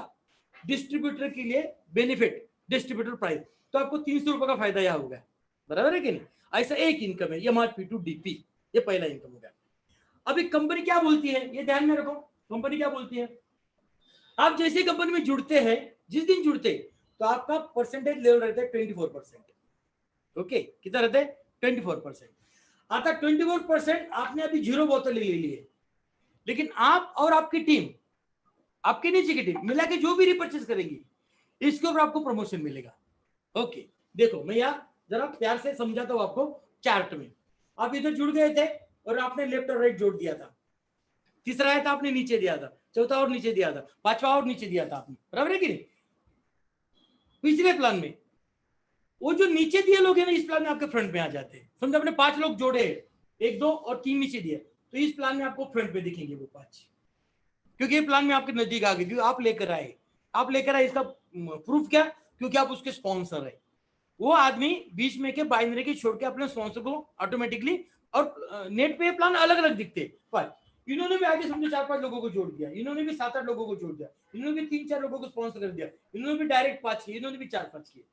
डिस्ट्रीब्यूटर के लिए बेनिफिट, डिस्ट्रीब्यूटर प्राइस, तो आपको 300 रुपए का फायदा यह होगा, बराबर है कि नहीं। ऐसा एक इनकम है एमआरपी टू डीपी, ये पहला इनकम होगा। अभी कंपनी क्या बोलती है, ये ध्यान में रखो, कंपनी क्या बोलती है। आप जैसे कंपनी में जुड़ते हैं, जिस दिन जुड़ते तो आपका परसेंटेज लेवल रहता है 24%। ओके, कितना रहता है 24%। आता 24% आपने अभी 0 बोतल ले ली है, लेकिन आप और आपकी टीम, आपके नीचे की टीम मिला के जो भी रिपर्चेस करेंगी, इसके ऊपर आपको प्रमोशन मिलेगा। ओके, देखो मैं यहाँ जरा प्यार से समझाता हूँ आपको चार्ट में। आप इधर जुड़ गए थे और आपने लेफ्ट और राइट जोड़ दिया था, तीसरा आया था आपने नीचे दिया था, चौथा और नीचे दिया था, पांचवा और नीचे दिया था आपने, बराबर है कि नहीं। पिछले प्लान में वो जो नीचे दिए लोग हैं ना, इस प्लान में आपके फ्रंट में आ जाते हैं। समझो आपने 5 लोग जोड़े, 1 2 और 3 नीचे दिए, तो इस प्लान में आपको फ्रंट पे दिखेंगे वो 5, क्योंकि ये प्लान में आपके नजदीक आ गए, क्योंकि आप लेकर आए। आप लेकर आए, इसका प्रूफ क्या, क्योंकि आप उसके स्पॉन्सर है। वो आदमी बीच में के बाइनरी के छोड़ के अपने स्पॉन्सर को ऑटोमेटिकली, और नेट पे प्लान अलग अलग दिखते हैं। इन्होंने भी आगे समझो 4-5 लोगों को जोड़ दिया, इन्होंने भी 7-8 लोगों को जोड़ दिया, इन्होंने भी 3-4 लोगों को स्पॉन्सर कर दिया, इन्होंने भी डायरेक्ट 5 किए, इन्होंने भी 4-5 किए,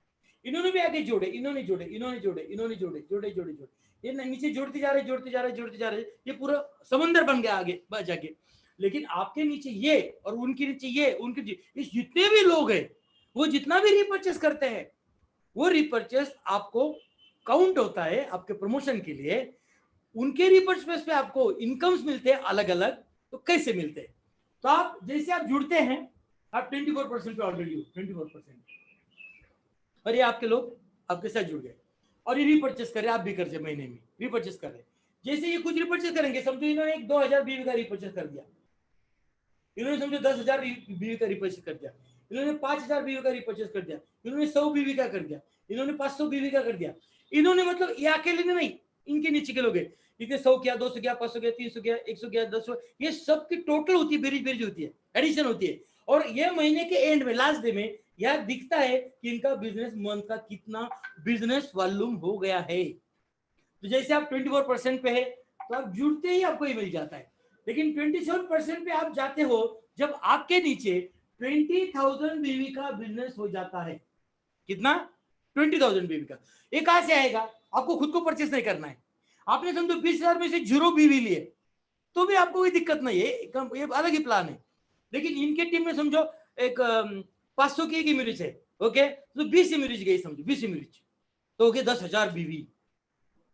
इन्होंने भी आगे जोड़े, इन्होंने जोड़े, इन्होंने जोड़े, इन्होंने जोड़े, जोड़े जोड़े जोड़े, ये नीचे जोड़ते जा रहे, जोड़ते जा रहे, जोड़ते जा रहे, ये पूरा समंदर बन गया आगे बच जाके। लेकिन आपके नीचे ये और उनके नीचे ये, उनके ये जितने भी लोग हैं, वो जितना भी रिपर्चेस करते हैं, वो रिपर्चेस आपको काउंट होता है आपके प्रमोशन के लिए। उनके रिपर्चेस पे आपको इनकम्स मिलते हैं अलग अलग। तो कैसे मिलते हैं, तो आप जैसे आप जुड़ते हैं, आप 24% पे ऑलरेडी हो, 24%, और ये आपके लोग आपके साथ जुड़ गए, और ये रिपर्चेस कर रहे, आप भी कर रहे, महीने में रिपर्चेस कर रहे। जैसे ये कुछ रिपर्चेस करेंगे, समझो इन्होंने 2000 बीवी का रिपर्चेस कर दिया, इन्होंने समझो 10,000 बीवी का रिपर्चेस कर दिया, इन्होंने 5,000 बीवी का रिपर्चेस कर दिया, इन्होंने 100 बीवी का कर दिया, इन्होंने 500 बीवी का कर दिया। इन्होंने मतलब ये अकेले नहीं, इनके नीचे के लोग हैं, इतने 100 किया, 200 किया, 500 किया, 300 किया, 100 किया, 10, ये सब की टोटल होती है, बेरीज बेरीज होती है, एडिशन होती है। और ये महीने के एंड में, लास्ट डे में, यहाँ दिखता है कि इनका बिजनेस मंथ का कितना बिजनेस वॉल्यूम हो गया है। तो जैसे आप 24% पे है तो आप जुड़ते ही आपको ये मिल जाता है, लेकिन 27% पे आप जाते हो जब आपके नीचे 20,000 बीवी का बिजनेस हो जाता है। कितना? 20,000 बीवी का। ये कहां से आएगा? आपको खुद को परचेस नहीं करना है। आपने समझो 20,000 में से 0 बीवी लिए तो भी आपको कोई दिक्कत नहीं है, ये अलग ही प्लान है। लेकिन इनके टीम में समझो एक 500 की एक इमेज है, ओके, तो 20 इमेज गई, समझो 20 इमेज तो हो गए 10,000 बीवी,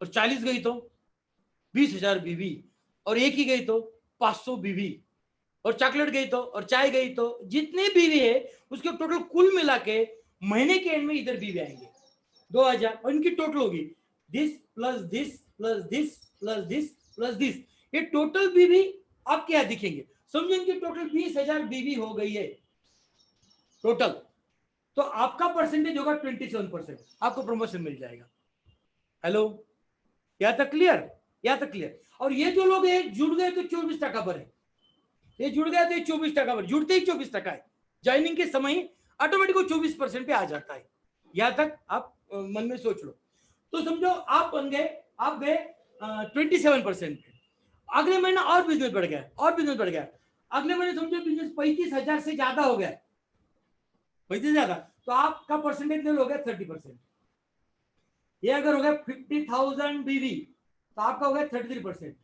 और 40 गई तो 20,000 बीवी, और एक ही गई तो 500 बीवी, और चॉकलेट गई तो, और चाय गई तो, जितने बीवी है उसके टोटल कुल मिला के महीने के एंड में इधर बीवी आएंगे 2,000, और इनकी टोटल होगी this plus this plus this plus this plus this, ये टोटल बीवी आपके यहां दिखेंगे। समझो इनकी टोटल 20,000 बीवी हो गई है टोटल, तो आपका परसेंटेज होगा 27%, आपको प्रमोशन मिल जाएगा। हेलो, यहां तक क्लियर? यहां तक क्लियर? और ये जो लोग हैं जुड़ गए तो 24% पर है, ये जुड़ गया तो 24% पर, जुड़ते ही 24% है, ज्वाइनिंग के समय ऑटोमेटिक 24% पे आ जाता है। यहां तक आप मन में सोच लो। तो समझो आप बन गए, आप गए 27% पे, अगले महीना और बिजनेस बढ़ गया, और बिजनेस बढ़ गया, अगले महीने समझो बिजनेस 35,000 से ज्यादा हो गया, 35 ज्यादा, तो आपका परसेंटेज लेवल हो गया 30%। ये अगर हो गया 50,000 बीवी तो आपका हो गया 33%,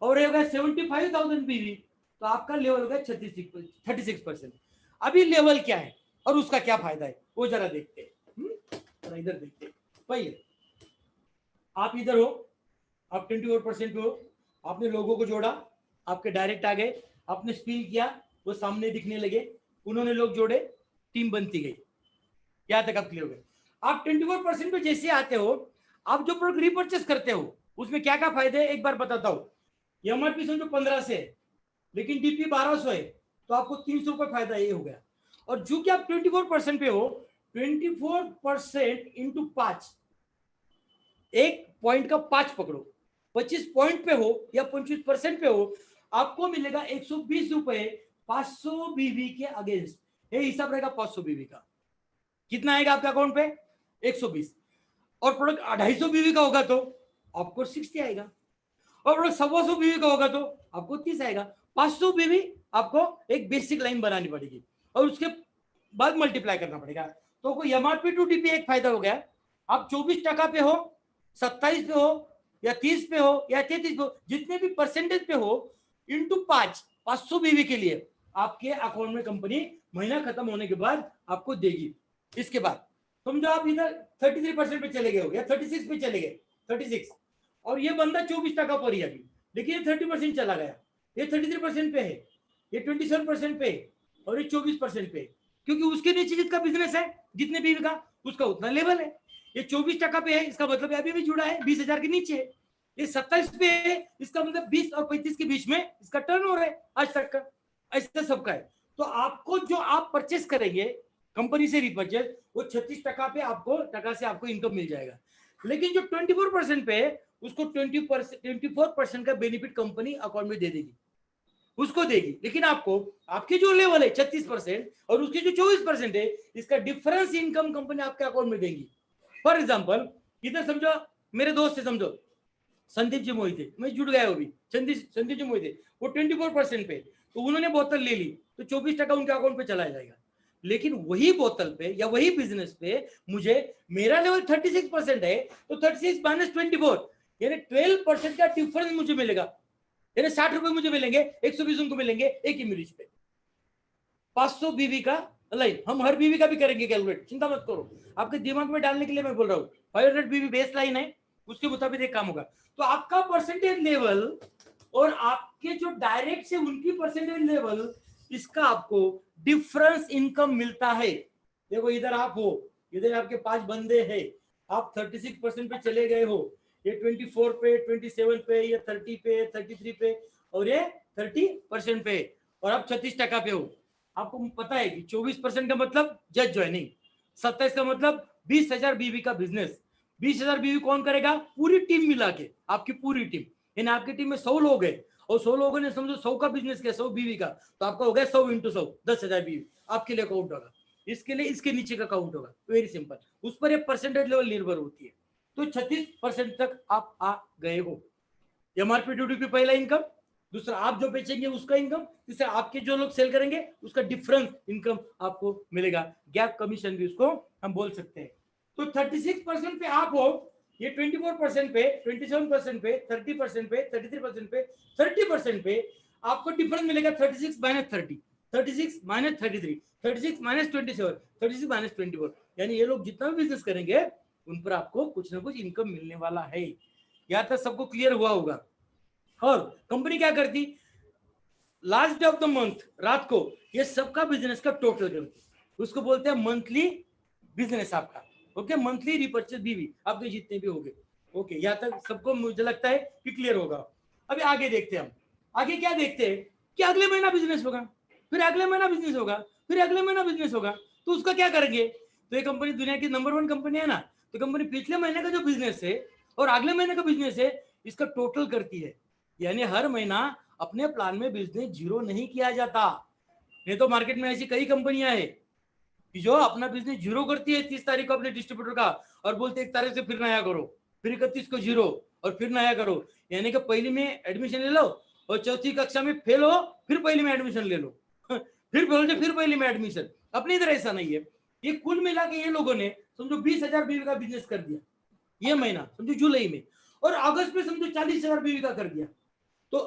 और ये हो गया 75,000 बीवी तो आपका लेवल हो गया 36%। अभी लेवल क्या है और उसका क्या फायदा है वो जरा देखते हैं, जरा इधर देखते हैं। पहले आप इधर हो, आप 24% पे हो, आपने लोगों को जोड़ा, आपके डायरेक्ट आ गए, आपने स्पील किया, वो सामने दिखने लगे, उन्होंने लोग जोड़े, टीम बनती गई। यहां तक आप क्लियर हो गए। आप 24% पे जैसे आते हो, आप जो प्रोडक्ट रिपर्चेस करते हो उसमें क्या क्या फायदे है एक बार बताता हूँ। एमआरपी समझो 1500 है, लेकिन डीपी 1200 है, तो आपको 300 रुपए फायदा ये हो गया। और जो कि आप 24% पे हो, 24% इंटू 5, एक पॉइंट का 5 पकड़ो, 25 पॉइंट पे हो या 25% पे हो, आपको मिलेगा 120 रुपए 500 बीवी के अगेंस्ट। ये हिसाब रहेगा 500 बीवी का, कितना आएगा आपके अकाउंट पे? 120। और प्रोडक्ट 250 बीवी का होगा तो आपको 60 आएगा, और प्रोडक्ट 125 बीवी का होगा तो आपको 30 आएगा। 500 बीवी आपको एक बेसिक लाइन बनानी पड़ेगी और उसके बाद मल्टीप्लाई करना पड़ेगा। तो कोई एमआरपी टू डीपी एक फायदा हो गया, आप 24% पे हो, 27 पे हो, या 30 पे हो, या 33 पे हो, जितने भी परसेंटेज पे हो, इंटू 500 बीवी के लिए आपके अकाउंट में कंपनी महीना खत्म होने के बाद आपको देगी। इसके बाद समझो आप इधर 33% पे चले गए हो या 36 पे चले गए, 36, और ये बंदा 24% पर ही अभी, लेकिन ये 30% चला गया, ये 33% पे है, ये 27% पे है, और ये 24% पे है, क्योंकि उसके नीचे जितना बिजनेस है, जितने बीवी का उसका उतना लेवल है। ये 24% पे है, इसका मतलब अभी भी जुड़ा है, 20,000 के नीचे है। ये 27 पे है, इसका मतलब 20 और 35 के बीच में इसका टर्नओवर है आज तक का, ऐसा सबका है। तो आपको जो आप परचेस करेंगे कंपनी से रिपर्चेस, वो 36% पे आपको टका से आपको इनकम मिल जाएगा। लेकिन जो 24% पे है उसको 24% का बेनिफिट कंपनी अकाउंट में दे देगी, उसको देगी। लेकिन आपको आपके जो लेवल है 36% और उसकी जो 24% है, इसका डिफरेंस इनकम कंपनी आपके अकाउंट में देगी। फॉर एग्जाम्पल इधर समझो मेरे दोस्त है, समझो संदीप जी मोहिते, मैं जुड़ गया वो भी, संदीप जी मोहिते, वो 24% पे, तो उन्होंने बोतल ले ली तो 24% उनके अकाउंट पे चला जाएगा। लेकिन वही बोतल पे या वही बिजनेस पे मुझे, मेरा लेवल 36% है, तो 36 माइनस 24 यानी 12% का डिफरेंस मुझे मिलेगा, यानी 60 रुपए मुझे मिलेंगे, 120 उनको मिलेंगे एक ही मिनट पे। 500 बीवी का लाइन, हम हर बीवी का भी करेंगे कैलकुलेट, चिंता मत करो, आपके दिमाग में डालने के लिए मैं बोल रहा हूँ। 500 बीवी बेस लाइन है, उसके मुताबिक एक काम होगा। तो आपका परसेंटेज लेवल और आपके जो डायरेक्ट से उनकी परसेंटेज लेवल, इसका आपको डिफरेंस इनकम मिलता है। देखो इधर आप हो, इधर आपके 5 बंदे हैं, आप 36% पे चले गए हो, ये 24 पे, 27 पे, ये 30 पे, 33 पे, और ये 30% पे, और आप 36% पे हो। आपको पता है कि 24% का मतलब जज ज्वाइनिंग, 27 का मतलब 20,000 बीवी का बिजनेस। 20,000 बीवी कौन करेगा? पूरी टीम मिला के, आपकी पूरी टीम, यानी आपकी टीम में 100 लोग हैं और 100 लोगों ने समझो 100 का बिजनेस किया, 100 बीवी का, तो आपका हो गया 100 इंटू 100, 10,000 बीवी आपके लिए काउंट होगा। इसके लिए इसके नीचे का काउंट होगा, वेरी सिंपल। उस पर एक परसेंटेज लेवल निर्भर होती है। तो 36% तक आप आ गए हो। एमआरपी ड्यूटी पे पहला इनकम, दूसरा आप जो बेचेंगे उसका इनकम, तीसरा आपके जो लोग सेल करेंगे उसका डिफरेंस इनकम आपको मिलेगा, गैप कमीशन भी उसको हम बोल सकते हैं। तो 36% पे आप हो, ये 24% पे, 27% पे, 30% पे, 33% पे, 30% पे आपको डिफरेंस मिलेगा 36 माइनस 30, 36 माइनस 33, 36 माइनस 27, 36 माइनस 24। यानी ये लोग जितना भी बिजनेस करेंगे उन पर आपको कुछ ना कुछ इनकम मिलने वाला है। यहाँ तक सबको क्लियर हुआ होगा। और कंपनी क्या करती, last day of the month रात को ये सबका बिजनेस का टोटल करती, उसको बोलते हैं मंथली बिजनेस आपका। ओके, मंथली रिपर्चेज भी आपके जितने भी होंगे। ओके, यहाँ तक सबको मुझे लगता है कि क्लियर होगा। अभी आगे देखते हैं हम, आगे क्या देखते हैं कि अगले महीना बिजनेस होगा, फिर अगले महीना बिजनेस होगा, फिर अगले महीना बिजनेस होगा। तो उसका क्या करेंगे, तो ये कंपनी दुनिया की नंबर 1 कंपनी है ना, तो कंपनी पिछले महीने का जो बिजनेस है और अगले महीने का बिजनेस है इसका टोटल करती है। यानी हर महीना अपने प्लान में बिजनेस जीरो नहीं किया जाता। नहीं तो मार्केट में ऐसी कई कंपनियां हैं कि जो अपना बिजनेस जीरो करती है 30 तारीख को अपने डिस्ट्रीब्यूटर का, और बोलते 1 तारीख से फिर नया करो, फिर 31 को जीरो, और फिर नया करो। यानी कि पहली में एडमिशन ले लो और चौथी कक्षा में फेल हो फिर पहली में एडमिशन ले लो फिर बोलते फिर पहली में एडमिशन। अपनी इधर ऐसा नहीं है। ये कुल मिला के ये लोगों ने समझो 20,000 बीवी का बिजनेस कर दिया ये महीना, समझो जुलाई में, और अगस्त में समझो 40,000 बीवी का कर दिया। तो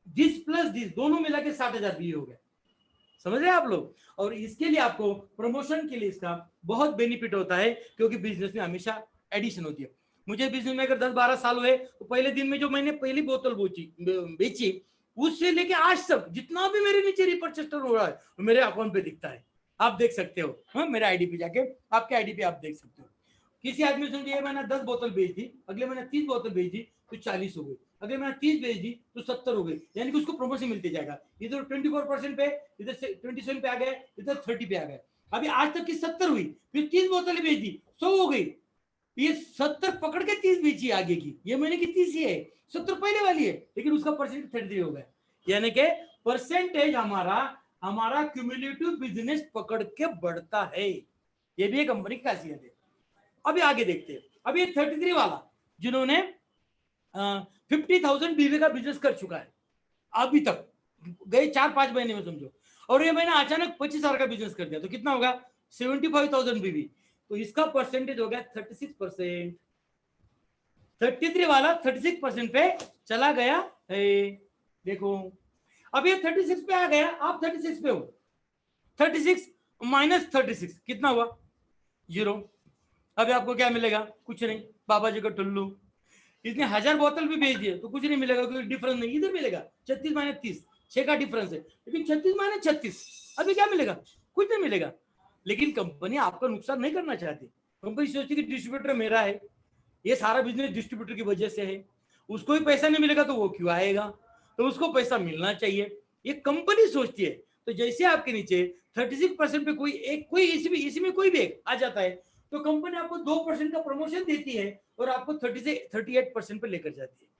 दिस प्लस दिस दोनों मिला के 60,000 बीवी हो गए। समझ रहे हैं आप लोग। और इसके लिए आपको प्रमोशन के लिए इसका बहुत बेनिफिट होता है, क्योंकि बिजनेस में हमेशा एडिशन होती है। मुझे बिजनेस में अगर 10-12 साल हुए तो पहले दिन में जो मैंने पहली बोतल बेची उससे लेके आज तक जितना भी मेरे नीचे रिपर्चेस हो रहा है मेरे अकाउंट पे दिखता है, आप देख सकते हो। हाँ, मेरे आईडी पे जाके आपके आईडी पे आप देख सकते हो। किसी आदमी समझिए ये मैंने 10 बोतल बेच दी, अगले महीने 30 बोतल बेच दी तो 40 हो गई, अगले महीने 30 बेच दी तो 70 हो गई। यानी कि उसको प्रमोशन मिलते जाएगा। इधर 24% पे, इधर 27 पे आ गए, इधर 30 पे आ गए। अभी आज तक की 70 हुई, फिर 30 बोतलें बेच दी, 100 हो गई। ये 70 पकड़ के 30 बेची आगे की, ये महीने की 30 ही है, 70 पहले वाली है, लेकिन उसका परसेंटेज 33 हो गया। यानी कि परसेंटेज हमारा क्यूमुलेटिव बिजनेस पकड़ के बढ़ता है। ये भी एक कंपनी की खासियत है। अभी आगे देखते हैं। अभी 33 वाला जिन्होंने 50,000 बीवी का बिजनेस कर चुका है अभी तक, गए 4-5 महीने में समझो, और ये महीना अचानक 25,000 का बिजनेस कर दिया तो कितना होगा 75,000 बीवी। तो इसका परसेंटेज हो गया 36%। 33 वाला 36% पे चला गया है। देखो अब ये 36 पे आ गया, आप 36 पे हो, 36 माइनस 36 कितना हुआ 0। अभी आपको क्या मिलेगा, कुछ नहीं, बाबा जी का टुल्लू। इसने 1000 बोतल भी बेच दिए तो कुछ नहीं मिलेगा, कोई डिफरेंस नहीं। इधर मिलेगा 36 माइनस 30, 6 का डिफरेंस है, लेकिन 36 माइनस 36 अभी क्या मिलेगा, कुछ नहीं मिलेगा। लेकिन कंपनी आपका नुकसान नहीं करना चाहती। कंपनी सोचती कि डिस्ट्रीब्यूटर मेरा है, ये सारा बिजनेस डिस्ट्रीब्यूटर की वजह से है, उसको भी पैसा नहीं मिलेगा तो वो क्यों आएगा, तो उसको पैसा मिलना चाहिए, ये कंपनी सोचती है। तो जैसे आपके नीचे 36% पे कोई इसी में कोई भी एक आ जाता है तो कंपनी आपको 2% का प्रमोशन देती है और आपको 30 से 38% पे लेकर जाती है।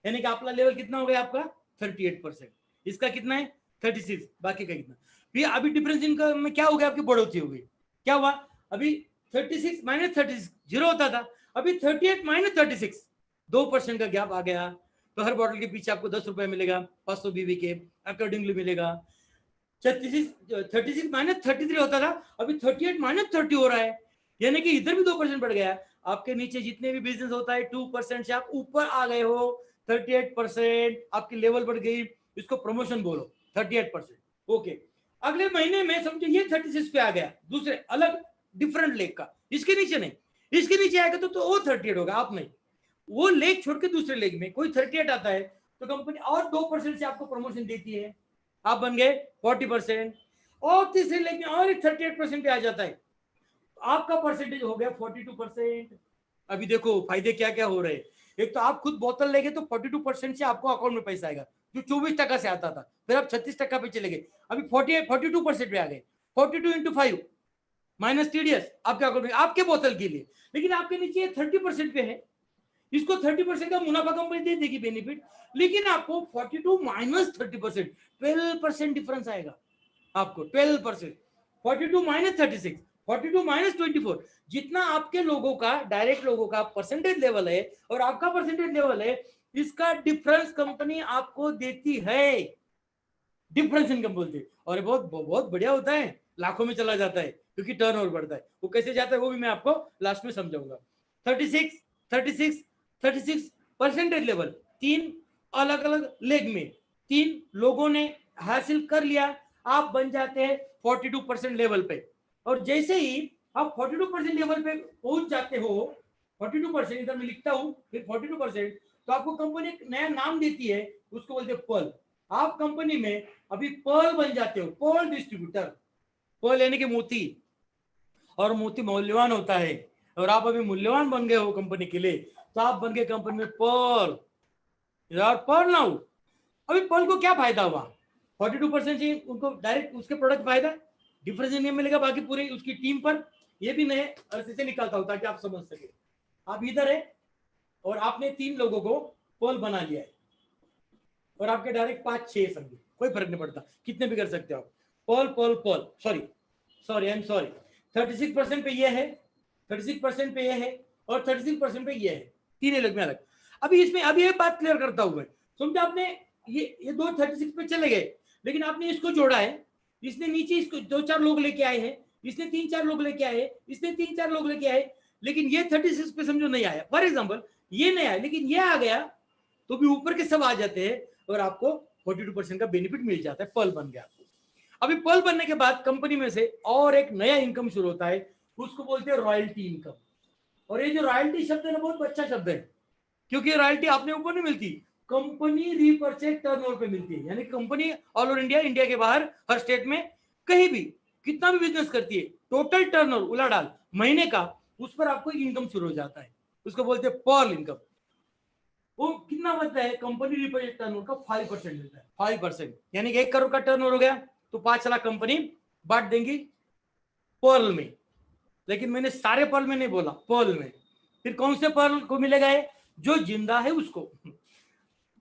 यानी कि आपका लेवल कितना हो गया, आपका 38%, इसका कितना है 36, बाकी का कितना। फिर अभी डिफरेंस इनकम में क्या हो गया, आपकी बढ़ोतरी हो गई। क्या हुआ, अभी 36 माइनस 36 जीरो होता था, अभी 38 माइनस 36 2% का गैप आ गया। तो हर बॉटल के पीछे आपको 10 रुपए मिलेगा, 500 बीवी के अकॉर्डिंगली मिलेगा। 36 माइनस 33 होता था, अभी 38 माइनस 30 हो रहा है, यानी कि इधर भी 2% बढ़ गया। आपके नीचे जितने भी बिजनेस होता है 2% से आप ऊपर आ गए हो, 38% आपकी लेवल बढ़ गई, इसको प्रमोशन बोलो 38%। ओके, अगले महीने में समझो ये 36 पे आ गया, दूसरे अलग डिफरेंट लेग का, इसके नीचे नहीं, इसके नीचे आएगा तो वो 38 होगा, आप नहीं, वो लेग छोड़ के दूसरे लेग में कोई 38 आता है तो कंपनी और 2% से आपको प्रमोशन देती है, आप बन गए 40%, और तीसरे लेग में और एक 38% पे आ जाता है, आपका परसेंटेज हो गया 42%। अभी देखो फायदे क्या क्या हो रहे हैं। एक तो आप खुद बोतल लेंगे तो 42% से आपको अकाउंट में पैसा आएगा, जो 24% से आता था, फिर आप 36% पे चले गए, अभी 42% पे आ गए। 42 इंटू 5 माइनस टीडीएस आपके अकाउंट में, आपके बोतल के लिए। लेकिन आपके नीचे 30% पे है, इसको 30% का मुनाफा कंपनी दे देगी बेनिफिट, लेकिन आपको 42 माइनस 30% 12% डिफरेंस आएगा आपको, 12%। 42 माइनस 36, 42 माइनस 24, जितना आपके लोगों का डायरेक्ट लोगों का परसेंटेज लेवल है और आपका परसेंटेज लेवल है, इसका डिफरेंस कंपनी आपको देती है, डिफरेंस इनकम बोलते हैं। और ये बहुत बहुत बढ़िया होता है, लाखों में चला जाता है क्योंकि टर्नओवर बढ़ता है। वो कैसे जाता है वो भी मैं आपको लास्ट में समझाऊंगा। 36 परसेंटेज लेवल, तीन अलग अलग लेग में तीन लोगों ने हासिल कर लिया, आप बन जाते हैं 42% लेवल पे। और जैसे ही आप 42% लेवल पे पहुंच जाते हो, 42%, इधर मैं लिखता हूं फिर 42%, तो आपको कंपनी एक नया नाम देती है, उसको बोलते हैं पर्ल। आप कंपनी में अभी पर्ल बन जाते हो, पर्ल डिस्ट्रीब्यूटर। पर्ल यानी कि मोती, और मोती मूल्यवान होता है, और आप अभी मूल्यवान बन गए हो कंपनी के लिए, तो आप बन गए कंपनी में पर्ल। यार पर्ल नाउ, अभी पर्ल को क्या फायदा हुआ? 42% से उनको डायरेक्ट उसके प्रोडक्ट फायदा, डिफरेंस नहीं मिलेगा बाकी पूरी उसकी टीम पर। ये भी नए अरसे से निकालता हूं ताकि आप समझ सके। आप इधर है और आपने 3 लोगों को पर्ल बना लिया है, और आपके डायरेक्ट 5-6 समझे, कोई फर्क नहीं पड़ता, कितने भी कर सकते हो आप। Perl Perl Perl, sorry I am sorry, 36% पे ये है, 36% पे ये है, और 36% पे ये है, तीन अलग में अलग। अभी इसमें अभी ये बात क्लियर करता हूं मैं, समझे आपने? ये दो 36 पे चले गए, लेकिन आपने इसको जोड़ा है, इसने नीचे इसको 2-4 लोग लेके आए हैं, इसने 3-4 लोग लेके आए, इसने 3-4 लोग लेके आए, लेकिन ये 36 पे समझो नहीं आया। फॉर एग्जाम्पल ये नहीं आया, लेकिन ये आ गया, तो भी ऊपर के सब आ जाते हैं और आपको 42% का बेनिफिट मिल जाता है, पर्ल बन गया। अभी पर्ल बनने के बाद कंपनी में से और एक नया इनकम शुरू होता है, उसको बोलते हैं रॉयल्टी इनकम। और ये जो रॉयल्टी शब्द है ना, बहुत अच्छा शब्द है, क्योंकि रॉयल्टी अपने ऊपर नहीं मिलती, कंपनी रीपर्चेज टर्नओवर पे मिलती है। यानी company all over India, India के बाहर हर स्टेट में कहीं भी कितना भी बिजनेस करती है, टोटल टर्नओवर उलाढाल महीने का, उस पर आपको इनकम शुरू हो जाता है, उसको बोलते हैं पर्ल इनकम। वो कितना बनता है? कंपनी रिप्रेजेंट टर्नओवर का 5% मिलता है, 5%। यानी कि 1 करोड़ का टर्नओवर हो गया तो 5 लाख कंपनी बांट देंगी पर्ल में। लेकिन मैंने सारे पर्ल में नहीं बोला, पर्ल में। फिर कौन से पर्ल को मिलेगा? है जो जिंदा है उसको,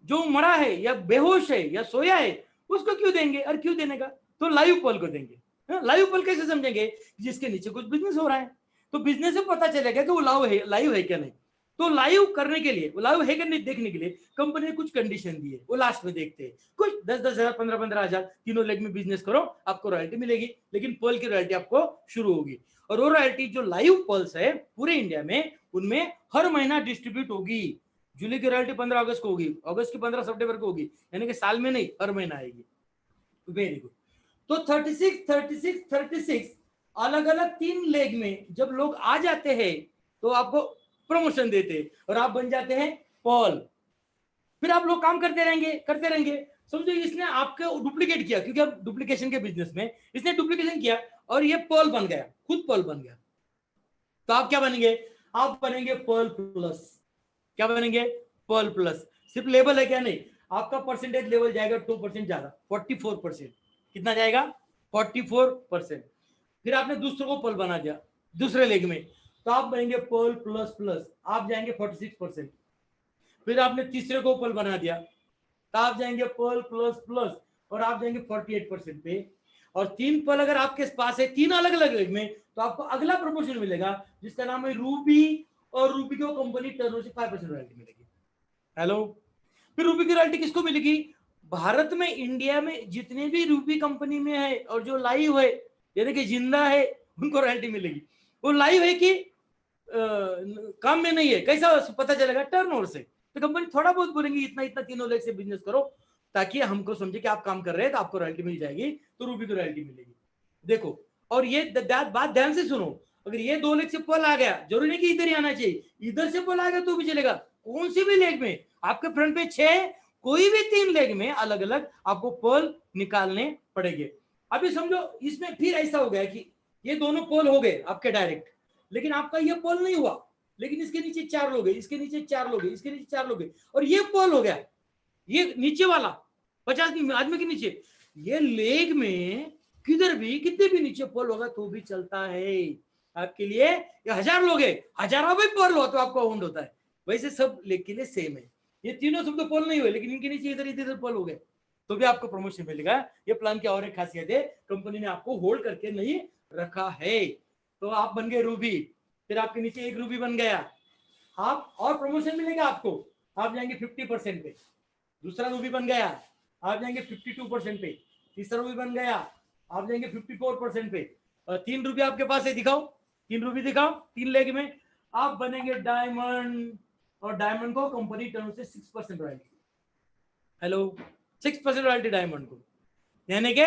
जो मरा है या बेहोश है या सोया है उसको क्यों देंगे? और क्यों देने का? तो लाइव पर्ल को देंगे। लाइव पर्ल कैसे समझेंगे? जिसके नीचे कुछ बिजनेस हो रहा है, तो बिजनेस से पता चलेगा कि वो लाइव है क्या नहीं। तो लाइव करने के लिए, लाइव है क्या नहीं देखने के लिए कंपनी ने कुछ कंडीशन दी है, वो लास्ट में देखते हैं। कुछ 10-10 हजार, 15-15 हजार, तीनों लेग में बिजनेस करो, आपको रॉयल्टी मिलेगी, लेकिन पर्ल की रॉयल्टी आपको शुरू होगी। और वो रॉयल्टी जो लाइव पर्ल्स है पूरे इंडिया में, उनमें हर महीना डिस्ट्रीब्यूट होगी। जुलाई की रॉयल्टी 15 अगस्त को होगी, अगस्त की 15 सितंबर को होगी, यानी कि साल में नहीं, हर महीना आएगी। Very good. तो 36 अलग अलग 3 लेग में जब लोग आ जाते हैं तो आपको प्रमोशन देते हैं और आप बन जाते हैं पर्ल। फिर आप लोग काम करते रहेंगे। समझो इसने आपको डुप्लीकेट किया, क्योंकि अब डुप्लीकेशन के बिजनेस में इसने डुप्लीकेशन किया और ये पर्ल बन गया, खुद पर्ल बन गया। तो आप क्या बनेंगे? आप बनेंगे पर्ल प्लस। क्या बनेंगे? Perl plus. सिर्फ लेवल है क्या? नहीं, आपका परसेंटेज लेवल जाएगा 2% ज्यादा, 44%। कितना जाएगा? 44%। फिर आपने दूसरों को पर्ल बना दिया दूसरे लेग में, तो आप बनेंगे पर्ल प्लस प्लस, आप जाएंगे 46%। फिर आपने तीसरे को पर्ल बना दिया, तो आप जाएंगे पर्ल प्लस प्लस, और आप जाएंगे 48% पे। और 3 पर्ल अगर आपके पास है 3 अलग अलग लेग में, तो आपको अगला प्रमोशन मिलेगा जिसका नाम है रूबी, और रूबी को कंपनी टर्नओवर से 5% रॉयल्टी मिलेगी। हेलो। फिर रूबी की रॉयल्टी किसको मिलेगी? भारत में, इंडिया में जितने भी रूबी कंपनी में है और जो लाइव है यानी कि जिंदा है, उनको रॉयल्टी मिलेगी। वो लाइव है कि काम में नहीं है, कैसा पता चलेगा? टर्नओवर से। तो कंपनी थोड़ा बहुत बोलेंगे इतना इतना तीनों लेग से बिजनेस करो, ताकि हमको समझे कि आप काम कर रहे हैं, तो आपको रॉयल्टी मिल जाएगी, तो रूबी को रॉयल्टी मिलेगी। देखो, और ये बात ध्यान से सुनो, अगर ये 2 लेग से पर्ल आ गया, जरूरी नहीं कि इधर ही आना चाहिए, इधर से पर्ल आ गया तो भी चलेगा, कौन सी भी लेग में आपके फ्रंट पे 6, कोई भी 3 लेग में अलग अलग आपको पर्ल निकालने पड़ेंगे। अभी समझो इसमें फिर ऐसा हो गया कि ये दोनों पर्ल हो गए आपके डायरेक्ट, लेकिन आपका ये पर्ल नहीं हुआ, लेकिन इसके नीचे 4 लोग हैं, इसके नीचे 4 लोग हैं, इसके नीचे 4 लोग हैं, और ये पर्ल हो गया, ये नीचे वाला 50 आदमी के नीचे, ये लेग में किधर भी कितने भी नीचे पर्ल होगा तो भी चलता है आपके लिए। ये 1000 लोग है, हजारों भी पर्ल हो तो आपको अकाउंट होता है। वैसे सब लेग के लिए सेम है। ये तीनों सब तो पर्ल नहीं हुए, लेकिन इनके नीचे इधर इधर पर्ल हो गए, तो भी आपको प्रमोशन मिलेगा। ये प्लान की और एक खासियत है, कंपनी ने आपको होल्ड करके नहीं रखा है। तो आप बन गए रूबी, फिर आपके नीचे एक रूबी बन गया, आप और प्रमोशन मिलेगा आपको, आप जाएंगे 50% पे। दूसरा रूबी बन गया, आप जाएंगे 52% पे। तीसरा रूबी बन गया, आप जाएंगे 54% पे। और 3 रूबी आपके पास है, दिखाओ 3 रूबी दिखाओ, 3 लेग में आप बनेंगे डायमंड। और डायमंड को कंपनी टर्म से 6% रॉयल्टी। हेलो, 6% रॉयल्टी डायमंड को, यानी कि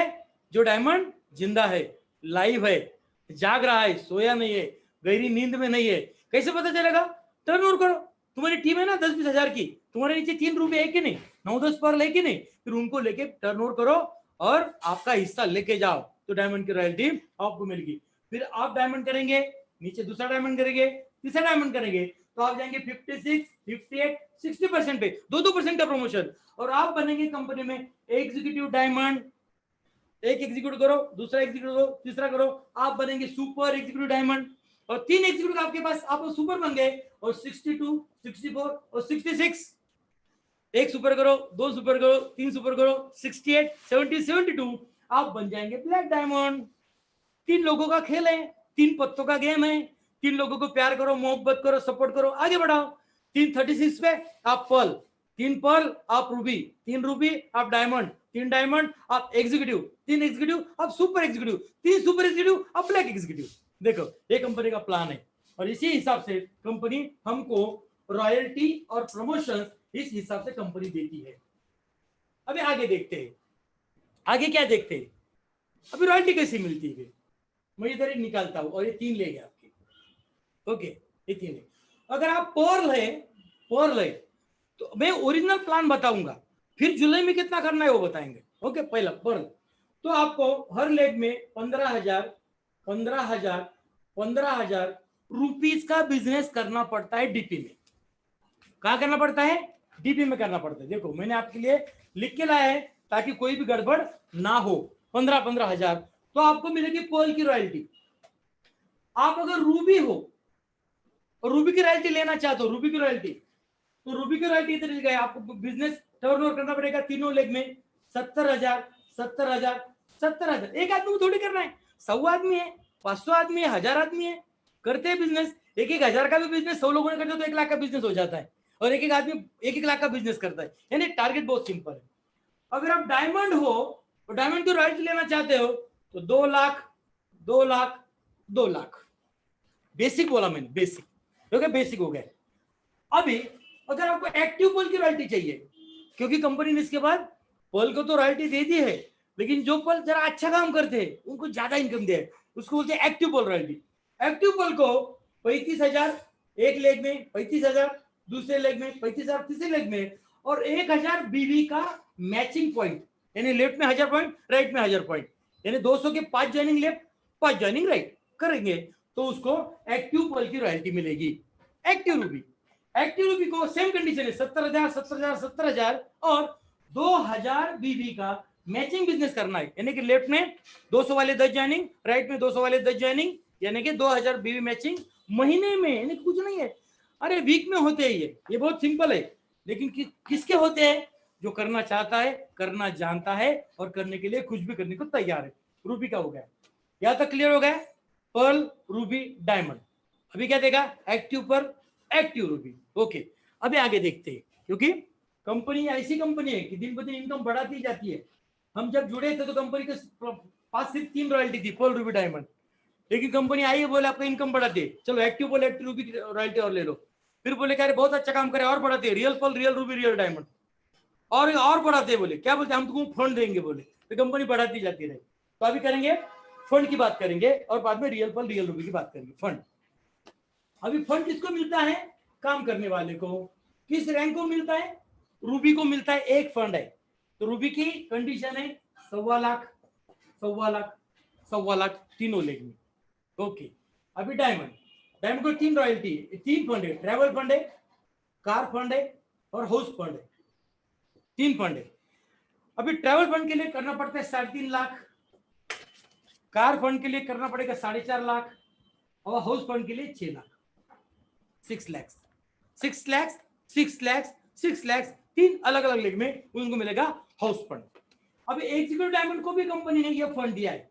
जो डायमंड जिंदा है, लाइव है, जाग रहा है, सोया नहीं है, गहरी नींद में नहीं है। कैसे पता चलेगा? टर्न ओवर करो, तुम्हारी टीम है ना 10-20 हजार की, तुम्हारे नीचे 3 रूपये है कि नहीं, 9-10 पर है कि नहीं, फिर उनको लेके टर्न ओवर करो और आपका हिस्सा लेके जाओ, तो डायमंड की रॉयल्टी आपको मिलेगी। फिर आप डायमंड करेंगे, नीचे दूसरा डायमंड करेंगे, तीसरा डायमंड करेंगे, तो आप जाएंगे 56, 58, 60% पे, 2% का प्रमोशन। और आप बनेंगे कंपनी में एग्जीक्यूटिव डायमंड। एक एग्जीक्यूटिव करो, दूसरा एग्जीक्यूटिव करो, तीसरा करो, आप बनेंगे सुपर एग्जीक्यूटिव डायमंड। और 3 एग्जीक्यूटिव आपके पास, आप सुपर बन गए। और 62, 64 और 66, एक सुपर करो, 2 सुपर करो, 3 सुपर करो, 68, 70, 72, आप बन जाएंगे ब्लैक डायमंड। 3 लोगों का खेल है, 3 पत्तों का गेम है। 3 लोगों को प्यार करो, मोहब्बत करो, सपोर्ट करो, आगे बढ़ाओ। 336 पे आप पर्ल, 3 पर्ल आप रूबी, 3 रूबी आप डायमंड, 3 डायमंड आप एग्जीक्यूटिव, 3 एग्जीक्यूटिव आप सुपर एग्जीक्यूटिव, 3 सुपर एग्जीक्यूटिव आप ब्लैक एग्जीक्यूटिव। देखो ये कंपनी का प्लान है, और इसी हिसाब से कंपनी हमको रॉयल्टी और प्रमोशन इस हिसाब से कंपनी देती है। अभी आगे देखते हैं, आगे क्या देखते हैं, अभी रॉयल्टी कैसे मिलती है। मैं इधर ही निकालता हूं, और ये 3 ले गए आपके, ओके, ये 3 है। अगर आप पर्ल है तो मैं ओरिजिनल प्लान बताऊंगा, फिर जुलाई में कितना करना है वो बताएंगे। ओके, पहला पर्ल, तो आपको हर लेग में 15,000 रुपीज का बिजनेस करना पड़ता है। डीपी में कहा करना पड़ता है? डीपी में करना पड़ता है। देखो मैंने आपके लिए लिख के लाया है ताकि कोई भी गड़बड़ ना हो। 15,000 तो आपको मिलेगी पर्ल की रॉयल्टी। आप अगर रूबी हो और रूबी की रॉयल्टी लेना चाहते हो, रूबी की रॉयल्टी, तो रूबी की रॉयल्टी इधर गए, आपको बिजनेस टर्नओवर करना पड़ेगा तीनों लेग में 70,000, 70,000, 70,000। एक आदमी को थोड़ी करना है, 100 आदमी है, 500 आदमी है, 1000 आदमी है, करते हैं बिजनेस। 1,000 का भी बिजनेस 100 लोगों ने करते तो 1 लाख का बिजनेस हो जाता है, और एक आदमी 1 लाख का बिजनेस करता है। यानी टारगेट बहुत सिंपल है। अगर आप डायमंड हो और डायमंड की रॉयल्टी लेना चाहते हो तो 2 लाख, 2 लाख, 2 लाख। बेसिक बोला मैंने, बेसिक, क्योंकि बेसिक हो गया। अभी अगर आपको एक्टिव पर्ल की रॉयल्टी चाहिए, क्योंकि कंपनी ने इसके बाद पर्ल को तो रॉयल्टी दे दी है, लेकिन जो पर्ल जरा अच्छा काम करते हैं उनको ज्यादा इनकम दे, उसको बोलते हैं active pearl royalty. Active pearl को 35,000 एक लेग में, 35,000 दूसरे लेग में, 35,000 तीसरे लेग में, और 1,000 बीवी का मैचिंग पॉइंट, यानी लेफ्ट में 1000 पॉइंट, राइट में 1000 पॉइंट, यानी 200 के 5 ज्वाइनिंग लेफ्ट, 5 ज्वाइनिंग राइट करेंगे तो उसको एक्टिव पर्ल की रॉयल्टी मिलेगी। एक्टिव रूबी, एक्टिव रूबी को सेम कंडीशन है, 70,000, 70,000, 70,000 और 2,000 बीवी का मैचिंग बिजनेस करना है, यानी कि लेफ्ट में 200 वाले 10 ज्वाइनिंग, राइट में 200 वाले 10 ज्वाइनिंग, यानी कि 2,000 बीवी मैचिंग महीने में, यानी कुछ नहीं है। अरे वीक में होते हैं ये बहुत सिंपल है, लेकिन किसके होते हैं? जो करना चाहता है, करना जानता है, और करने के लिए कुछ भी करने को तैयार है। रूबी का हो गया, यहां तक क्लियर हो गया? Pearl, ruby, diamond. अभी क्या देगा? Active pearl, active ruby. Okay, अभी आगे देखते हैं, क्योंकि कंपनी ऐसी कंपनी है कि दिन ब दिन इनकम बढ़ाती जाती है। हम जब जुड़े थे तो कंपनी के पास सिर्फ 3 रॉयल्टी थी, पर्ल, रूबी, डायमंड, लेकिन कंपनी आई है, बोले आपका इनकम बढ़ाते, चलो एक्टिव पर्ल, एक्टिव रूबी की रॉयल्टी और ले लो। फिर बोले क्या बहुत अच्छा काम करे और बढ़ाते, real Perl, real Ruby, real diamond, और बढ़ाते। बोले क्या बोलते, हम तुमको फंड देंगे, बोले तो कंपनी बढ़ाती जाती रहे। तो अभी करेंगे फंड की बात करेंगे, और बाद में रियल पर्ल, रियल रूबी की बात करेंगे। फंड, अभी फंड किसको मिलता है? काम करने वाले को। किस रैंक को मिलता है? रूबी को मिलता है, एक फंड है, तो रूबी की कंडीशन है 1.25 लाख, 1.25 लाख, 1.25 लाख तीनों लेग में। ओके, अभी डायमंड, डायमंड को 3 रॉयल्टी, 3 फंड है, ट्रैवल फंड है, कार फंड है, और हाउस फंड है, 3 फंड है। अभी ट्रैवल फंड के लिए करना पड़ता है 3.5 लाख, कार फंड के लिए करना पड़ेगा 4.5 लाख, और हाउस फंड के लिए 6 लाख, 6 लाख, 6 लाख, 6 लाख, 6 लाख, 3 अलग अलग लेग में उनको मिलेगा हाउस फंड। अभी एग्जीक्यूटिव डायमंड को भी कंपनी ने ये फंड दिया है,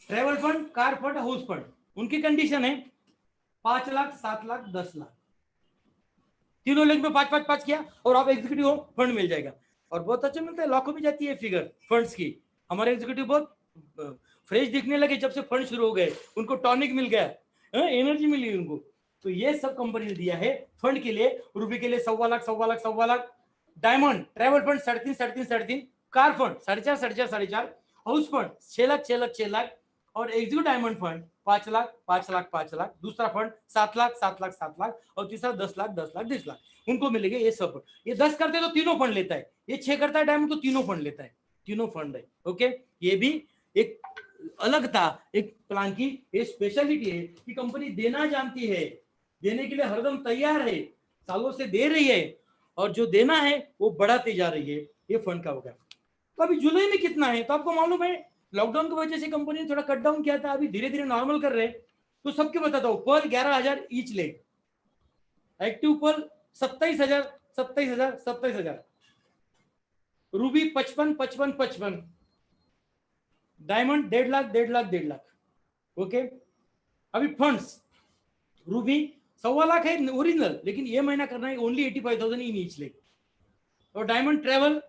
travel fund, car fund, house fund. उनकी कंडीशन है 5 लाख, 7 लाख, 10 लाख, तीनों लेग में 5-5-5 किया और आप एग्जीक्यूटिव हो, फंड मिल जाएगा। और बहुत अच्छा मिलता है, लाखों में जाती है फिगर फंड्स की। हमारे एग्जीक्यूटिव बहुत फ्रेश दिखने लगे जब से फंड शुरू हो गए, उनको टॉनिक मिल गया, एनर्जी मिली उनको। तो ये सब कंपनी ने दिया है फंड के लिए। रूबी के लिए 1.25 lakh, 1.25 lakh, 1.25 lakh. Diamond travel fund 3.5, car fund 4.5, house fund 6 lakh, 6 lakh, 6 lakh, और executive diamond fund 5 lakh, 5 lakh, 5 lakh. दूसरा फंड 7 लाख, 7 लाख, 7 लाख, और तीसरा 10 लाख, 10 लाख, 10 लाख। उनको मिलेंगे ये सब। ये 10 करते तो तीनों फंड लेता है, ये 6 करता है डायमंड तो तीनों फंड लेता है, तीनों फंड है। ओके, ये भी एक अलग था, एक प्लान की ये स्पेशलिटी है कि कंपनी देना जानती है, देने के लिए हरदम तैयार है, सालों से दे रही है, और जो देना है वो बढ़ाती जा रही है। ये फंड का होगा। तो अभी जुलाई में कितना है तो आपको मालूम है, लॉकडाउन की वजह से कंपनी ने थोड़ा कट डाउन किया था, अभी धीरे धीरे नॉर्मल कर रहे हैं। तो सबके बताता हूँ, पर 11,000 ईच लेग, एक्टिव पर 27,000, 27,000, 27,000, Ruby 55, 55, 55, diamond 1.5 lakh, 1.5 lakh, 1.5 lakh. Okay, अभी फंड्स रूबी 1.25 लाख है ओरिजिनल, लेकिन ये महीना करना है ओनली 85,000 इन ईच लेग। और डायमंड ट्रेवल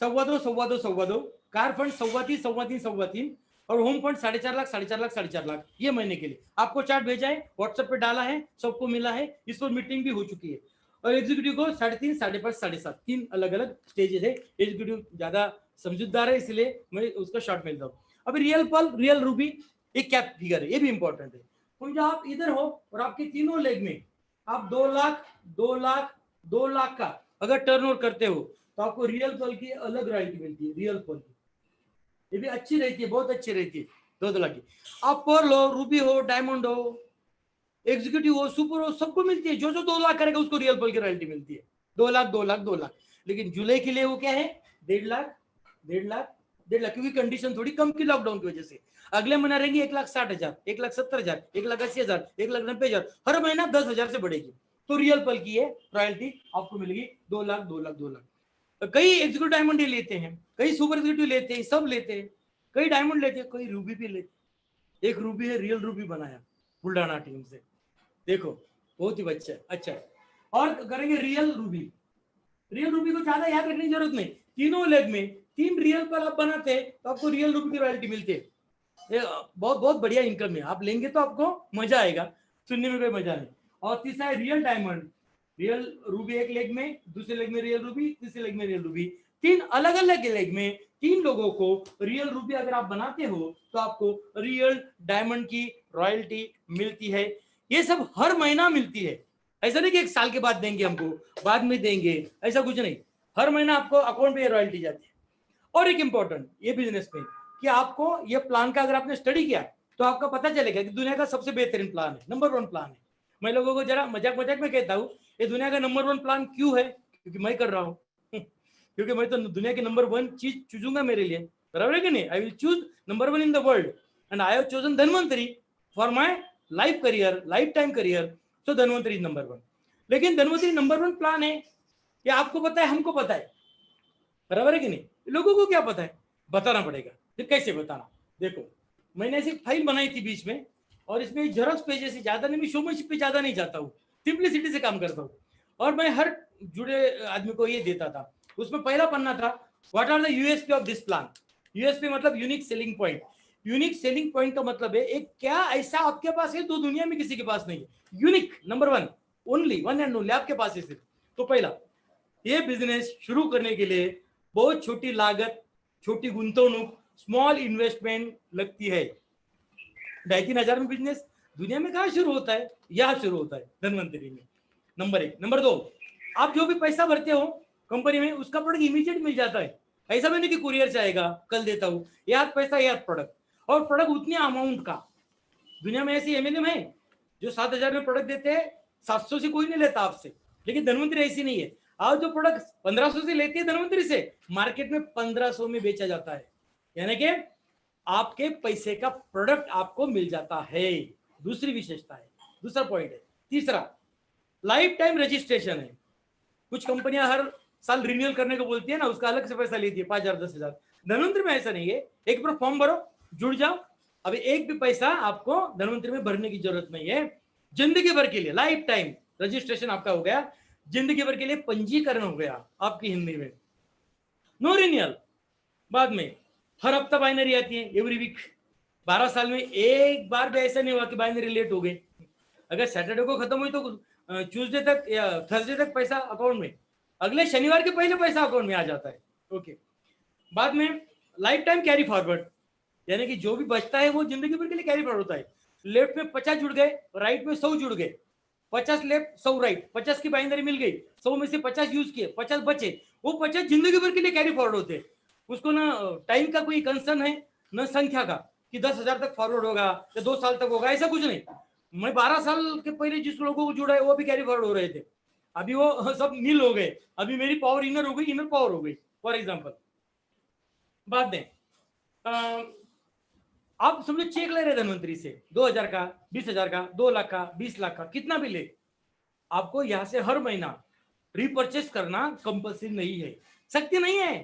2.25, कार फंड 3.25, और होम फंड 4.5 लाख, 4.5 लाख, 4.5 लाख ये महीने के लिए। आपको चार्ट भेजा है, व्हाट्सएप पे डाला है, सबको मिला है, इस पर मीटिंग भी हो चुकी है। और एग्जीक्यूटिव को 3.5, 5.5, 7.5, 3 अलग अलग स्टेजेस है। एग्जीक्यूटिव ज्यादा समझदार है, इसलिए मैं उसका शॉर्ट मिलता हूँ। अभी रियल पल, रियल रूबी एक कैप फिगर है, ये भी इंपॉर्टेंट है। समझो आप इधर हो और आपके तीनों लेग में आप 2 लाख, 2 लाख, 2 लाख का अगर टर्नओवर करते हो तो आपको रियल पल की अलग रॉयल्टी मिलती है। रियल पल की ये भी अच्छी रहती है, बहुत अच्छी रहती है, 2 लाख की। आप पर्ल हो, रूबी हो, डायमंड हो, एग्जीक्यूटिव हो, सुपर हो, सबको मिलती है। जो जो 2 लाख करेगा उसको रियल पल की रॉयल्टी मिलती है। 2 लाख, 2 लाख, 2 लाख। लेकिन जुलाई के लिए वो क्या है, 1.5 लाख, 1.5 लाख, 1.5 लाख, क्योंकि कंडीशन थोड़ी कम की लॉकडाउन की वजह से। अगले महीना रहेंगे 1,60,000, 1,70,000, 1,80,000, 1,90,000, हर महीना 10,000 से बढ़ेगी। तो रियल पल की है रॉयल्टी आपको मिलेगी 2 लाख, 2 लाख, 2 लाख। कई एग्जीक्यूटिव डायमंड लेते हैं, कई सुपर एग्जीक्यूटिव लेते हैं, सब लेते हैं, कई डायमंड लेते हैं, कई रूबी भी लेते। एक रूबी है, रियल रूबी बनाया बुल्डाना टीम से, देखो बहुत ही अच्छा है। और करेंगे रियल रूबी। रियल रूबी को ज्यादा याद रखने की जरूरत नहीं, तीनों लेग में 3 रियल पर आप बनाते हैं तो आपको रियल रूबी की रॉयल्टी मिलती है। बहुत बहुत बढ़िया इनकम है, आप लेंगे तो आपको मजा आएगा, सुनने में कोई मजा नहीं। और तीसरा है रियल डायमंड, रियल रूबी एक लेग में, दूसरे लेग में रियल रूबी, तीसरे लेग में रियल रूबी। 3 अलग अलग लेग में 3 लोगों को रियल रूबी अगर आप बनाते हो तो आपको रियल डायमंड की रॉयल्टी मिलती है। ये सब हर महीना मिलती है, ऐसा नहीं कि 1 साल के बाद देंगे हमको, बाद में देंगे, ऐसा कुछ नहीं। हर महीना आपको अकाउंट पे रॉयल्टी जाती है। और एक इंपॉर्टेंट ये बिजनेस में कि आपको ये प्लान का अगर आपने स्टडी किया तो आपका पता चलेगा कि दुनिया का सबसे बेहतरीन प्लान है, नंबर 1 प्लान है। मैं लोगों को जरा मजाक मजाक में कहता हूँ ये दुनिया का नंबर 1 प्लान क्यों है, क्योंकि मैं कर रहा हूँ क्योंकि मैं तो दुनिया की नंबर 1 चीज चूजूंगा मेरे लिए, बराबर है कि नहीं। I will choose number 1 in the world and I have chosen Dhanvantari for my life career, life time career. So Dhanvantari is number 1। लेकिन धनवंतरी नंबर 1 प्लान है, ये आपको पता है, हमको पता है, बराबर है कि नहीं। लोगों को क्या पता है, बताना पड़ेगा। फिर कैसे बताना, देखो मैंने ऐसी फाइल बनाई थी बीच में, और इसमें जेरॉक्स पेजेस से ज्यादा नहीं, मैं शोमैनशिप पे ज्यादा नहीं जाता हूँ, सिंपलिसिटी से काम करता हूँ। और मैं हर जुड़े आदमी को ये देता था। उसमें पहला पन्ना था, what are the USP of this plan. USP मतलब unique selling point. Unique selling point का मतलब है एक क्या ऐसा आपके पास है, तो दुनिया में किसी के पास नहीं है। Unique number 1, only 1 and only आपके पास है सिर्फ। तो पहला, ये बिजनेस शुरू करने के लिए बहुत छोटी लागत, छोटी गुंतवणूक, स्मॉल इन्वेस्टमेंट लगती है। 2,5-3 हजार में बिजनेस दुनिया में कहाँ शुरू होता है, यहाँ शुरू होता है धनवंतरी में। नंबर 1। नंबर 2, आप जो भी पैसा भरते हो कंपनी में उसका प्रोडक्ट इमीडिएट मिल जाता है। ऐसा भी नहीं कि कुरियर से आएगा कल देता हूँ, याद पैसा याद प्रोडक्ट। और प्रोडक्ट उतने अमाउंट का, दुनिया में ऐसी एमएलएम है जो 7,000 में प्रोडक्ट देते हैं, 700 से कोई नहीं लेता आपसे। लेकिन धनवंतरी ऐसी नहीं है, आप जो प्रोडक्ट 1500 से लेते हैं धनवंतरी से, मार्केट में 1500 में बेचा जाता है, यानी कि आपके पैसे का प्रोडक्ट आपको मिल जाता है। दूसरी विशेषता है, दूसरा पॉइंट है। तीसरा, लाइफ टाइम रजिस्ट्रेशन है। कुछ कंपनियां हर साल रिन्यूअल करने को बोलती है ना, उसका अलग से पैसा लेती है 5,000 10,000। धनवंतरी में ऐसा नहीं है, एक बार फॉर्म भरो, जुड़ जाओ। अभी एक भी पैसा आपको धनवंतरी में भरने की जरूरत नहीं है। जिंदगी भर के लिए लाइफ टाइम रजिस्ट्रेशन आपका हो गया, जिंदगी भर के लिए पंजीकरण हो गया आपकी हिंदी में। No renewal. बाद में हर हफ्ता बाइनरी आती है, एवरी वीक। 12 साल में एक बार भी ऐसा नहीं हुआ कि बाइनरी लेट हो गई। अगर सैटरडे को खत्म हुई तो ट्यूसडे तक या थर्सडे तक पैसा अकाउंट में, अगले शनिवार के पहले पैसा अकाउंट में आ जाता है। ओके। बाद में लाइफ टाइम कैरी फॉरवर्ड, यानी कि जो भी बचता है वो जिंदगी भर के लिए कैरी फॉरवर्ड होता है। लेफ्ट में 50 जुड़ गए, राइट में 100 जुड़ गए, 50 लेफ्ट 100 राइट, 50 की बाइनरी मिल गई, 100 में से 50 यूज किए, 50 बचे, वो 50 जिंदगी भर के लिए कैरी फॉरवर्ड होते हैं। उसको ना टाइम का कोई कंसर्न है न संख्या का कि 10,000 तक फॉरवर्ड होगा या 2 साल तक होगा, ऐसा कुछ नहीं। मैं 12 साल के पहले जिस लोगों को जुड़ा है वो भी कैरी फॉरवर्ड हो रहे थे, अभी वो सब नील हो गए। अभी मेरी पावर इनर हो गई, इनर पावर हो गई फॉर एग्जाम्पल। बाद में आप समझो चेक ले रहे धनवंतरी से 2,000 का, 20,000 का, 2 लाख का, 20 लाख का, कितना भी ले, आपको यहां से हर महीना रिपर्चेस करना कंपल्सरी नहीं है, सख्ती नहीं है।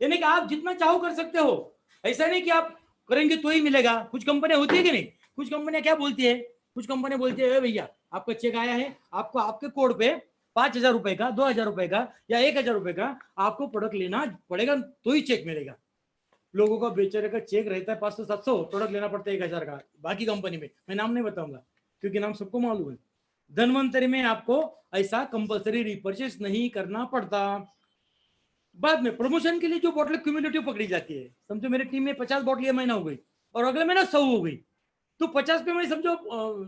यानी कि आप जितना चाहो कर सकते हो, ऐसा नहीं कि आप करेंगे तो ही मिलेगा। कुछ कंपनियां होती है कि नहीं, कुछ कंपनियां क्या बोलती है, कुछ कंपनियां बोलती है भैया आपका चेक आया है, आपको आपके कोड पे 5,000 रुपए का, 2,000 रुपए का या 1,000 रुपए का आपको प्रोडक्ट लेना पड़ेगा तो ही चेक मिलेगा। लोगों का बेचारे का चेक रहता है 500-700, प्रोडक्ट लेना पड़ता है 1,000 का। बाकी कंपनी में मैं नाम नहीं बताऊंगा क्योंकि नाम सबको मालूम है। धनवंतरी में आपको ऐसा कंपल्सरी रिपर्चेस नहीं करना पड़ता। बाद में प्रमोशन के लिए जो बॉटल क्यूमुलेटिव पकड़ी जाती है, समझो मेरी टीम में 50 बॉटल ये महीना हो गई और अगले महीना 100 हो गई, तो 50 पे मैं समझो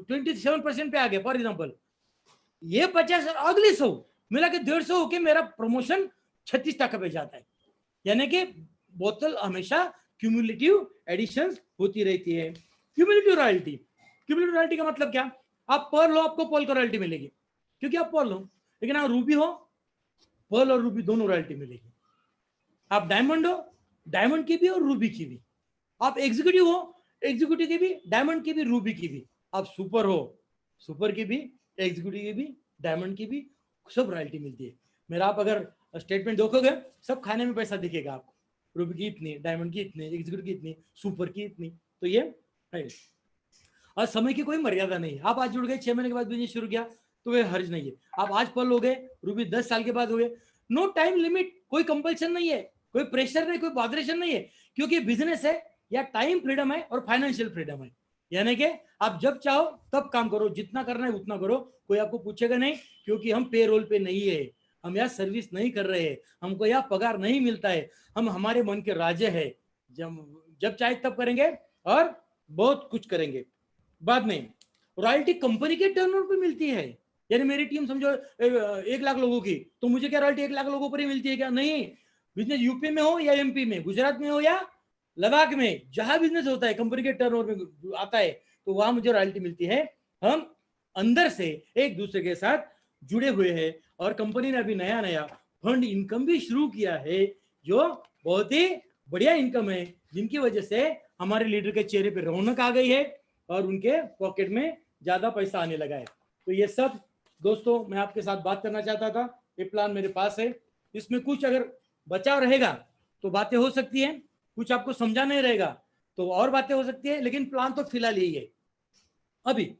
27% पे आ गया फॉर एग्जाम्पल, ये 50 अगली 100 मिला के 150 होके मेरा प्रमोशन 36% पे जाता है। यानी कि बोतल हमेशा क्यूमुलेटिव एडिशंस होती रहती है। क्यूमुलेटिव रॉयल्टी, क्यूमुलेटिव रॉयल्टी का मतलब क्या, आप पर्ल हो आपको पर्ल का रॉयल्टी मिलेगी क्योंकि आप पर्ल हो, लेकिन आप रूबी हो, पर्ल और रूबी दोनों रॉयल्टी मिलेगी। आप डायमंड हो, डायमंड की भी और रूबी की भी। आप एग्जीक्यूटिव हो, एग्जीक्यूटिव की भी, डायमंड की भी, रूबी की भी। आप सुपर हो, सुपर की भी, एग्जीक्यूटिव की भी, डायमंड की भी, सब रॉयल्टी मिलती है। मेरा आप अगर स्टेटमेंट देखोगे सब खाने में पैसा दिखेगा आपको, रूबी की इतनी, डायमंड की इतनी, एग्जीक्यूटिव की इतनी, सुपर की इतनी। तो ये है। और समय की कोई मर्यादा नहीं है। आप आज जुड़ गए, 6 महीने के बाद बिजनेस शुरू किया तो वे हर्ज नहीं है। आप आज पर्ल हो गए, रूबी 10 साल के बाद हो गए, नो टाइम लिमिट, कोई कंपल्सन नहीं है, कोई प्रेशर नहीं, कोई बॉदरेशन नहीं है, क्योंकि बिजनेस है या टाइम फ्रीडम है और फाइनेंशियल फ्रीडम है। यानी कि आप जब चाहो तब काम करो, जितना करना है उतना करो, कोई आपको पूछेगा नहीं, क्योंकि हम पे रोल पे नहीं है, हम यहाँ सर्विस नहीं कर रहे हैं, हमको यहाँ पगार नहीं मिलता है, हम हमारे मन के राजे हैं, जब चाहे तब करेंगे और बहुत कुछ करेंगे। बाद में रॉयल्टी कंपनी के टर्नओवर पे मिलती है। यानी मेरी टीम समझो 1 लाख लोगों की, तो मुझे क्या रॉयल्टी 1 लाख लोगों पर ही मिलती है क्या, नहीं। बिजनेस यूपी में हो या एमपी में, गुजरात में हो या लद्दाख में, जहां बिजनेस होता है कंपनी के टर्नओवर में आता है तो वहां मुझे रॉयल्टी मिलती है। हम अंदर से एक दूसरे के साथ जुड़े हुए हैं और कंपनी ने अभी नया नया फंड इनकम भी शुरू किया है, जो बहुत ही बढ़िया इनकम है, जिनकी वजह से हमारे लीडर के चेहरे पे रौनक आ गई है और उनके पॉकेट में ज्यादा पैसा आने लगा है। तो ये सब दोस्तों मैं आपके साथ बात करना चाहता था, ये प्लान मेरे पास है। इसमें कुछ अगर बचाव रहेगा तो बातें हो सकती है, कुछ आपको समझा नहीं रहेगा तो और बातें हो सकती है, लेकिन प्लान तो फिलहाल यही है अभी।